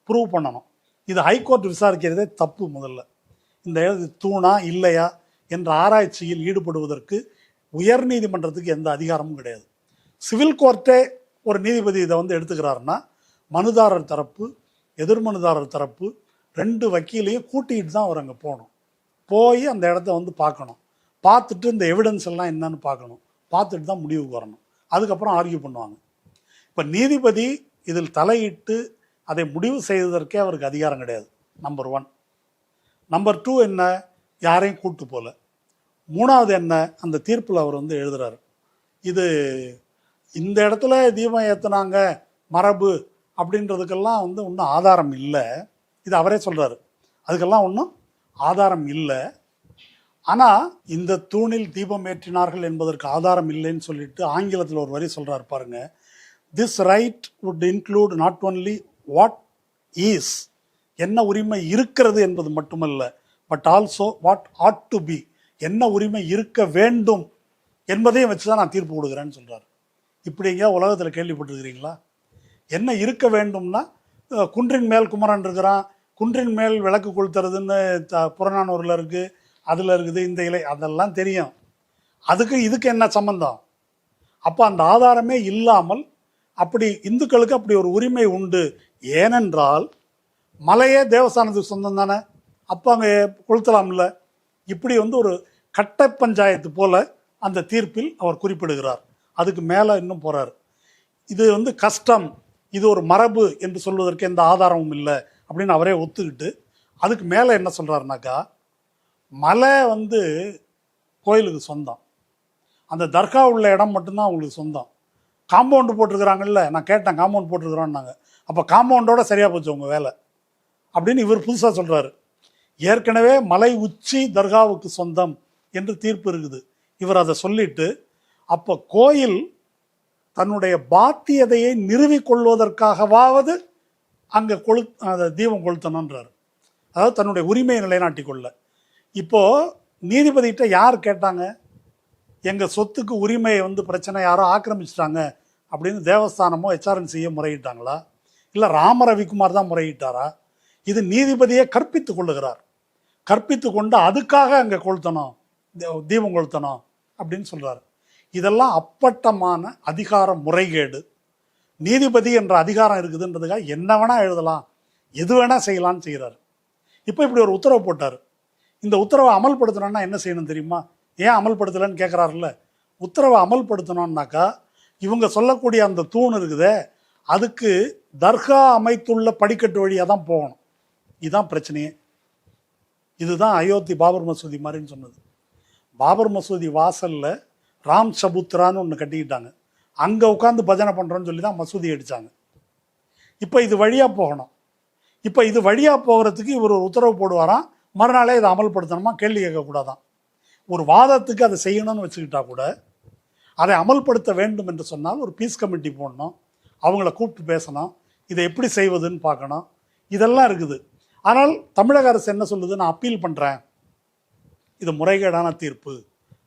ப்ரூவ் பண்ணணும். இது ஹைகோர்ட் விசாரிக்கிறதே தப்பு. முதல்ல இந்த தூணா இல்லையா என்ற ஆராய்ச்சியில் ஈடுபடுவதற்கு உயர் நீதிமன்றத்துக்கு எந்த அதிகாரமும் கிடையாது. சிவில் கோர்ட்டே ஒரு நீதிபதி இதை எடுத்துக்கிறாருன்னா, மனுதாரர் தரப்பு எதிர்மனுதாரர் தரப்பு 2 வக்கீலையும் கூட்டிகிட்டு தான் அவர் அங்கே போகணும். போய் அந்த இடத்த பார்க்கணும். பார்த்துட்டு இந்த எவிடன்ஸ் எல்லாம் என்னன்னு பார்க்கணும். பார்த்துட்டு தான் முடிவுக்கு வரணும். அதுக்கப்புறம் ஆர்கியூ பண்ணுவாங்க. இப்போ நீதிபதி இதில் தலையிட்டு அதை முடிவு செய்வதற்கே அவருக்கு அதிகாரம் கிடையாது. நம்பர் 1. நம்பர் 2 என்ன? யாரையும் கூட்டு போல. 3வது என்ன? அந்த தீர்ப்பில் அவர் எழுதுறாரு, இது இந்த இடத்துல தீபம் ஏற்றுனாங்க மரபு அப்படின்றதுக்கெல்லாம் ஒன்றும் ஆதாரம் இல்லை. இது அவரே சொல்கிறாரு, அதுக்கெல்லாம் ஒன்றும் ஆதாரம் இல்லை. ஆனால் இந்த தூணில் தீபம் ஏற்றினார்கள் என்பதற்கு ஆதாரம் இல்லைன்னு சொல்லிட்டு ஆங்கிலத்தில் ஒரு வரி சொல்கிறார் பாருங்க. This right would include not only what is, என்ன உரிமை இருக்கிறது என்பது மட்டுமல்ல, but also what ought to be, என்ன உரிமை இருக்க வேண்டும் என்பதையும் வச்சு தான் நான் தீர்ப்பு கொடுக்குறேன்னு சொல்கிறார். இப்படி எங்கேயா உலகத்தில் கேள்விப்பட்டிருக்கிறீங்களா? என்ன இருக்க வேண்டும்னா, குன்றின் மேல் குமரன் இருக்கிறான், குன்றின் மேல் விளக்கு கொளுத்துறதுன்னு புறநானூரில் இருக்குது, அதில் இருக்குது, இந்த இலை, அதெல்லாம் தெரியும். அதுக்கு இதுக்கு என்ன சம்பந்தம்? அப்போ அந்த ஆதாரமே இல்லாமல் அப்படி இந்துக்களுக்கு அப்படி ஒரு உரிமை உண்டு. ஏனென்றால் மலையே தேவஸ்தானத்துக்கு சொந்தம் தானே, அப்போ அங்கே கொளுத்தலாம்ல. இப்படி ஒரு கட்ட பஞ்சாயத்து போல அந்த தீர்ப்பில் அவர் குறிப்பிடுகிறார். அதுக்கு மேலே இன்னும் போகிறார். இது கஷ்டம், இது ஒரு மரபு என்று சொல்வதற்கு எந்த ஆதாரமும் இல்லை அப்படின்னு அவரே ஒத்துக்கிட்டு அதுக்கு மேலே என்ன சொல்கிறாருனாக்கா, மலை கோயிலுக்கு சொந்தம், அந்த தர்கா உள்ள இடம் மட்டும்தான் அவங்களுக்கு சொந்தம். காம்பவுண்டு போட்டிருக்கிறாங்கல்ல, நான் கேட்டேன் காம்பவுண்ட் போட்டிருக்கிறான்னாங்க. அப்போ காம்பவுண்டோட சரியாக போச்சு உங்கள் வேலை அப்படின்னு இவர் புதுசாக சொல்கிறாரு. ஏற்கனவே மலை உச்சி தர்காவுக்கு சொந்தம் என்று தீர்ப்பு இருக்குது. இவர் அதை சொல்லிட்டு அப்போ கோயில் தன்னுடைய பாத்தியதையை நிறுவிக்கொள்வதற்காகவாவது அங்கே தீபம் கொளுத்தணுன்றார். அதாவது தன்னுடைய உரிமையை நிலைநாட்டி கொள்ள. இப்போது நீதிபதிகிட்ட யார் கேட்டாங்க, எங்கள் சொத்துக்கு உரிமையை பிரச்சனை யாரோ ஆக்கிரமிச்சிட்டாங்க அப்படின்னு தேவஸ்தானமோ HRNCயோ முறையிட்டாங்களா, இல்லை ராம ரவிக்குமார் தான் முறையிட்டாரா? இது நீதிபதியை கற்பித்து கொள்ளுகிறார். கற்பித்து கொண்டு அதுக்காக அங்கே கொளுத்தணும், தீபம் கொளுத்தணும் அப்படின்னு சொல்கிறார். இதெல்லாம் அப்பட்டமான அதிகார முறைகேடு. நீதிபதி என்ற அதிகாரம் இருக்குதுன்றதுக்காக என்ன வேணால் எழுதலாம், எது வேணால் செய்யலான்னு செய்கிறார். இப்போ இப்படி ஒரு உத்தரவு போட்டார். இந்த உத்தரவை அமல்படுத்தணும்னா என்ன செய்யணும் தெரியுமா? ஏன் அமல்படுத்தலைன்னு கேட்குறாருல்ல. உத்தரவை அமல்படுத்தணும்னாக்கா இவங்க சொல்லக்கூடிய அந்த தூண் இருக்குதே, அதுக்கு தர்கா அமைத்துள்ள படிக்கட்டு வழியாக தான் போகணும். இதுதான் பிரச்சனையே. இதுதான் அயோத்தி பாபர் மசூதி மாதிரின்னு சொன்னது. பாபர் மசூதி வாசலில் ராம் சபுத்ரான்னு ஒன்று கட்டிக்கிட்டாங்க. அங்கே உட்காந்து பஜனை பண்ணுறோன்னு சொல்லி தான் மசூதி அடித்தாங்க. இப்போ இது வழியாக போகணும். இப்போ இது வழியாக போகிறதுக்கு இவர் ஒரு உத்தரவு போடுவாராம், மறுநாளே இதை அமல்படுத்தணுமா, கேள்வி கேட்கக்கூடாதான். ஒரு வாதத்துக்கு அதை செய்யணும்னு வச்சுக்கிட்டா கூட அதை அமல்படுத்த வேண்டும் என்று சொன்னால் ஒரு பீஸ் கமிட்டி போடணும், அவங்கள கூப்பிட்டு பேசணும், இதை எப்படி செய்வதுன்னு பார்க்கணும், இதெல்லாம் இருக்குது. ஆனால் தமிழக அரசு என்ன சொல்லுது, நான் அப்பீல் பண்ணுறேன், இது முறைகேடான தீர்ப்பு,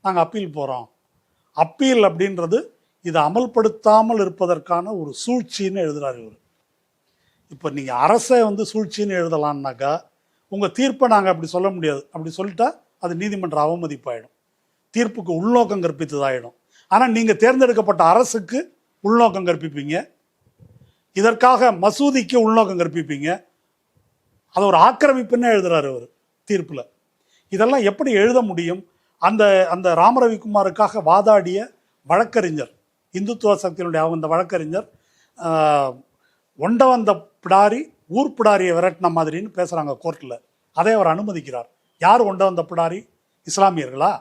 நாங்கள் அப்பீல் போகிறோம். அப்பீல் அப்படின்றது இதை அமல்படுத்தாமல் இருப்பதற்கான ஒரு சூழ்ச்சின்னு எழுதுகிறார் இவர். இப்போ நீங்கள் அரசை சூழ்ச்சின்னு எழுதலான்னாக்கா உங்கள் தீர்ப்பை நாங்கள் அப்படி சொல்ல முடியாது. அப்படி சொல்லிட்டா அது நீதிமன்ற அவமதிப்பாயிடும், தீர்ப்புக்கு உள்நோக்கம் கற்பித்ததாயிடும். ஆனால் நீங்கள் தேர்ந்தெடுக்கப்பட்ட அரசுக்கு உள்நோக்கம் கற்பிப்பீங்க, இதற்காக மசூதிக்கு உள்நோக்கம் கற்பிப்பீங்க. அதை ஒரு ஆக்கிரமிப்புன்னு எழுதுறாரு அவர் தீர்ப்பில். இதெல்லாம் எப்படி எழுத முடியும்? அந்த அந்த ராமரவிக்குமாருக்காக வாதாடிய வழக்கறிஞர், இந்துத்துவ சக்தியினுடைய அந்த வழக்கறிஞர் ஒண்ட வந்த பிடாரி ஊர் பிடாரியை விரட்டின மாதிரின்னு பேசுகிறாங்க கோர்ட்டில். அதை அவர் அனுமதிக்கிறார். யார் ஒண்ட வந்த பிடாரி? இஸ்லாமியர்களா?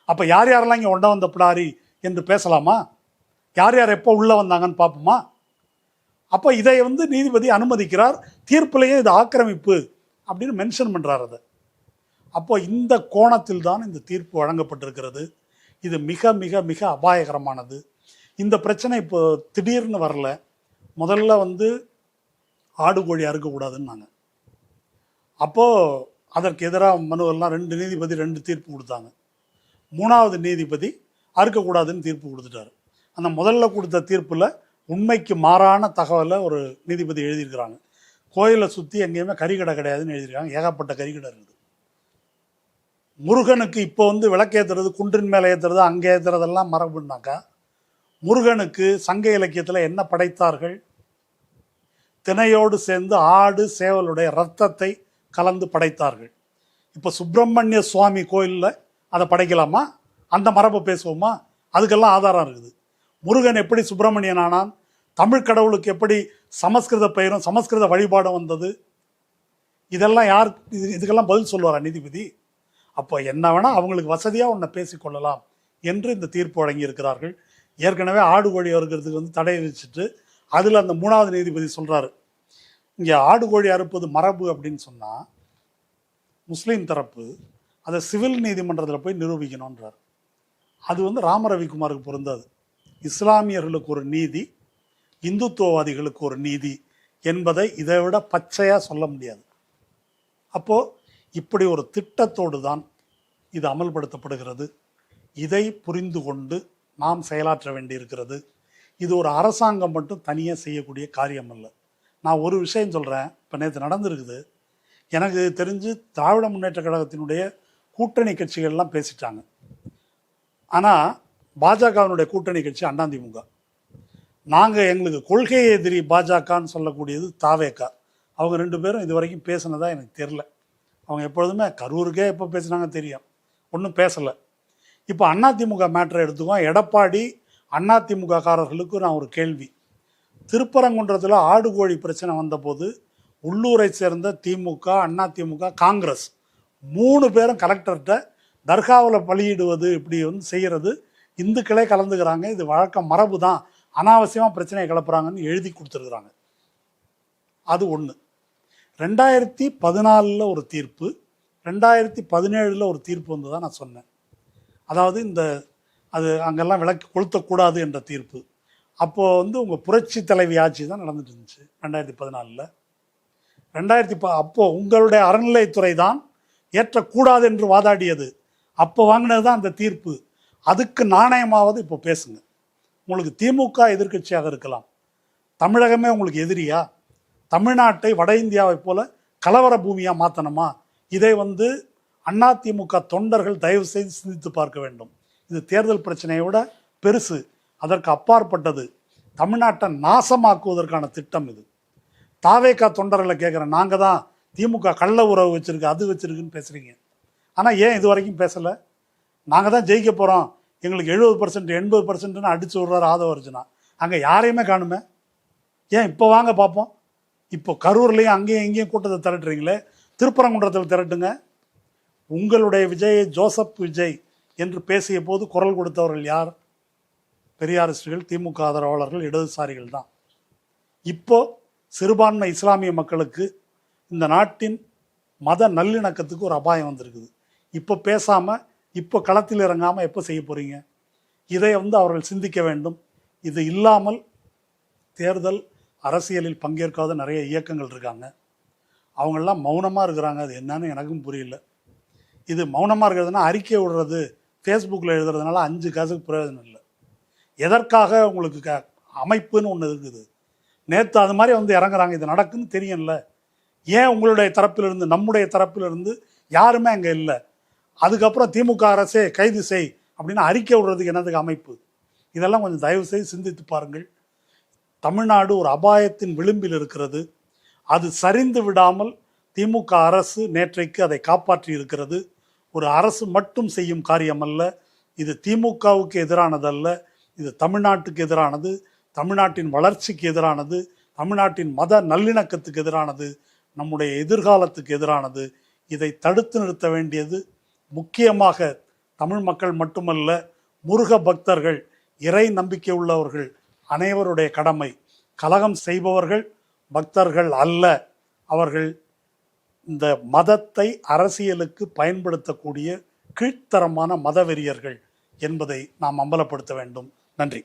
அப்போ யார் யாரெல்லாம் இங்கே ஒண்ட வந்த பிடாரி என்று பேசலாமா? யார் யார் எப்போ உள்ளே வந்தாங்கன்னு பார்ப்போமா? அப்போ இதை நீதிபதி அனுமதிக்கிறார். தீர்ப்புலையும் இது ஆக்கிரமிப்பு அப்படின்னு மென்ஷன் பண்ணுறார் அதை. அப்போ இந்த கோணத்தில் தான் இந்த தீர்ப்பு வழங்கப்பட்டிருக்கிறது. இது மிக மிக மிக அபாயகரமானது. இந்த பிரச்சனை இப்போ திடீர்னு வரல. முதல்ல ஆடு கோழி அறுக்கக்கூடாதுன்னாங்க. அப்போது அதற்கு எதிராக மனுவெல்லாம் 2 நீதிபதி 2 தீர்ப்பு கொடுத்தாங்க. 3வது நீதிபதி அறுக்கக்கூடாதுன்னு தீர்ப்பு கொடுத்துட்டாரு. அந்த முதல்ல கொடுத்த தீர்ப்பில் உண்மைக்கு மாறான தகவலை ஒரு நீதிபதி எழுதியிருக்கிறாங்க. கோயிலை சுற்றி எங்கேயுமே கறிக்கடை கிடையாதுன்னு எழுதியிருக்காங்க. ஏகப்பட்ட கறிக்கடை இருக்குது. முருகனுக்கு இப்போ விளக்கேற்றுறது, குன்றின் மேலே ஏற்றுறது, அங்கே ஏற்றுறதெல்லாம் மரபுனாக்கா, முருகனுக்கு சங்க இலக்கியத்தில் என்ன படைத்தார்கள்? திணையோடு சேர்ந்து ஆடு சேவலுடைய ரத்தத்தை கலந்து படைத்தார்கள். இப்போ சுப்பிரமணிய சுவாமி கோயிலில் அதை படைக்கலாமா? அந்த மரபை பேசுவோமா? அதுக்கெல்லாம் ஆதாரம் இருக்குது. முருகன் எப்படி சுப்பிரமணியன் ஆனான்? தமிழ் கடவுளுக்கு எப்படி சமஸ்கிருத பெயரும் சமஸ்கிருத வழிபாடும் வந்தது? இதெல்லாம் யார் இதுக்கெல்லாம் பதில் சொல்லுவாரா நீதிபதி? அப்போ என்ன வேணால் அவங்களுக்கு வசதியாக ஒன்றை பேசிக்கொள்ளலாம் என்று இந்த தீர்ப்பு வழங்கியிருக்கிறார்கள். ஏற்கனவே ஆடு கோழி அறுக்கிறதுக்கு தடை விதிச்சுட்டு அதில் அந்த 3வது நீதிபதி சொல்கிறாரு, இங்கே ஆடு கோழி அறுப்பது மரபு அப்படின்னு சொன்னால் முஸ்லீம் தரப்பு அதை சிவில் நீதிமன்றத்தில் போய் நிரூபிக்கணுன்றார். அது ராமரவிக்குமாருக்கு பொருந்தாது. இஸ்லாமியர்களுக்கு ஒரு நீதி, இந்துத்துவவாதிகளுக்கு ஒரு நீதி என்பதை இதை விட பச்சையாக சொல்ல முடியாது. அப்போது இப்படி ஒரு திட்டத்தோடு தான் இது அமல்படுத்தப்படுகிறது. இதை புரிந்து கொண்டு நாம் செயலாற்ற வேண்டியிருக்கிறது. இது ஒரு அரசாங்கம் மட்டும் தனியாக செய்யக்கூடிய காரியம் அல்ல. நான் ஒரு விஷயம் சொல்கிறேன். இப்போ நேற்று நடந்திருக்குது. எனக்கு தெரிஞ்சு திராவிட முன்னேற்ற கழகத்தினுடைய கூட்டணி கட்சிகள்லாம் பேசிட்டாங்க. ஆனால் பாஜகவினுடைய கூட்டணி கட்சி அதிமுக. நாங்கள் எங்களுக்கு கொள்கை எதிரி பாஜகன்னு சொல்லக்கூடியது தாவேகா. அவங்க 2 பேரும் இது வரைக்கும் பேசினதா எனக்கு தெரில. அவங்க எப்பொழுதுமே கரூருக்கே எப்போ பேசுனாங்க தெரியும், ஒன்றும் பேசலை. இப்போ அதிமுக மேட்டரை எடுத்துக்கோம். எடப்பாடி அதிமுக காரர்களுக்கு நான் ஒரு கேள்வி. திருப்பரங்குன்றத்தில் ஆடு கோழி பிரச்சனை வந்தபோது உள்ளூரை சேர்ந்த திமுக, அதிமுக, காங்கிரஸ் 3 பேரும் கலெக்டர்கிட்ட தர்காவில் பலியிடுவது இப்படி செய்கிறது இந்துக்களே கலந்துக்கிறாங்க, இது வழக்கம் மரபு தான், அனாவசியமாக பிரச்சனையை கிளப்புறாங்கன்னு எழுதி கொடுத்துருக்குறாங்க. அது ஒன்று. 2014 ஒரு தீர்ப்பு, 2017 ஒரு தீர்ப்பு வந்து தான் நான் சொன்னேன். அதாவது இந்த அது அங்கெல்லாம் விளக்கு கொளுத்தக்கூடாது என்ற தீர்ப்பு. அப்போது வந்து உங்கள் புரட்சி தலைவி ஆட்சி தான் நடந்துட்டு இருந்துச்சு 2014. அப்போது உங்களுடைய அறநிலைத்துறை தான் ஏற்றக்கூடாது என்று வாதாடியது. அப்போ வாங்கினது தான் அந்த தீர்ப்பு. அதுக்கு நாணயமாவது இப்போ பேசுங்க. உங்களுக்கு திமுக எதிர்க்கட்சியாக இருக்கலாம், தமிழகமே உங்களுக்கு எதிரியா? தமிழ்நாட்டை வட இந்தியாவை போல கலவர பூமியாக மாற்றணுமா? இதை வந்து அதிமுக தொண்டர்கள் தயவு செய்து சிந்தித்து பார்க்க வேண்டும். இது தேர்தல் பிரச்சனையை விட பெருசு, அதற்கு அப்பாற்பட்டது. தமிழ்நாட்டை நாசமாக்குவதற்கான திட்டம் இது. தாவேகா தொண்டர்களை கேட்குறேன், நாங்கள் தான் திமுக கள்ள உறவு வச்சுருக்கு, அது வச்சுருக்குன்னு பேசுகிறீங்க. ஆனால் ஏன் இது வரைக்கும் பேசலை? நாங்கள் தான் ஜெயிக்க போகிறோம், எங்களுக்கு 70% 80%ன்னு அடிச்சு விடுறாரு ஆதவ அர்ஜுனா. அங்கே யாரையுமே காணுமே. ஏன் இப்போ வாங்க பார்ப்போம். இப்போ கரூர்லேயும் அங்கேயும் இங்கேயும் கூட்டத்தை திரட்டுறீங்களே, திருப்பரங்குன்றத்தில் திரட்டுங்க. உங்களுடைய விஜயை ஜோசப் விஜய் என்று பேசிய போது குரல் கொடுத்தவர்கள் யார்? பெரியாரிஸ்டுகள், திமுக ஆதரவாளர்கள், இடதுசாரிகள் தான். இப்போ சிறுபான்மை இஸ்லாமிய மக்களுக்கு, இந்த நாட்டின் மத நல்லிணக்கத்துக்கு ஒரு அபாயம் வந்திருக்குது. இப்போ பேசாமல், இப்போ களத்தில் இறங்காமல் எப்போ செய்ய போகிறீங்க? இதை வந்து அவர்கள் சிந்திக்க வேண்டும். இது இல்லாமல் தேர்தல் அரசியலில் பங்கேற்காத நிறைய இயக்கங்கள் இருக்காங்க, அவங்கெல்லாம் மௌனமாக இருக்கிறாங்க. அது என்னன்னு எனக்கும் புரியல. இது மௌனமாக இருக்கிறதுனா அறிக்கை விடுறது, ஃபேஸ்புக்கில் எழுதுறதுனால 5 காசுக்கு பிரயோஜனம் இல்லை. எதற்காக உங்களுக்கு அமைப்புன்னு ஒன்று இருக்குது. நேற்று அது மாதிரி வந்து இறங்குறாங்க, இது நடக்குன்னு தெரியும்ல. ஏன் உங்களுடைய தரப்பிலிருந்து, நம்முடைய தரப்பிலிருந்து யாருமே அங்கே இல்லை? அதுக்கப்புறம் திமுக அரசே கைது செய் அப்படின்னு அறிக்கை விடுறதுக்கு என்னதுக்கு அமைப்பு? இதெல்லாம் கொஞ்சம் தயவு செய்து சிந்தித்து பாருங்கள். தமிழ்நாடு ஒரு அபாயத்தின் விளிம்பில் இருக்கிறது. அது சரிந்து விடாமல் திமுக அரசு நேற்றைக்கு அதை காப்பாற்றி இருக்கிறது. ஒரு அரசு மட்டும் செய்யும் காரியம் அல்ல இது. திமுகவுக்கு எதிரானதல்ல, இது தமிழ்நாட்டுக்கு எதிரானது, தமிழ்நாட்டின் வளர்ச்சிக்கு எதிரானது, தமிழ்நாட்டின் மத நல்லிணக்கத்துக்கு எதிரானது, நம்முடைய எதிர்காலத்துக்கு எதிரானது. இதை தடுத்து நிறுத்த வேண்டியது முக்கியமாக தமிழ் மக்கள் மட்டுமல்ல, முருக பக்தர்கள், இறை நம்பிக்கை உள்ளவர்கள் அனைவருடைய கடமை. கலகம் செய்பவர்கள் பக்தர்கள் அல்ல, அவர்கள் இந்த மதத்தை அரசியலுக்கு பயன்படுத்தக்கூடிய கீழ்த்தரமான மதவெறியர்கள் என்பதை நாம் அம்பலப்படுத்த வேண்டும். நன்றி.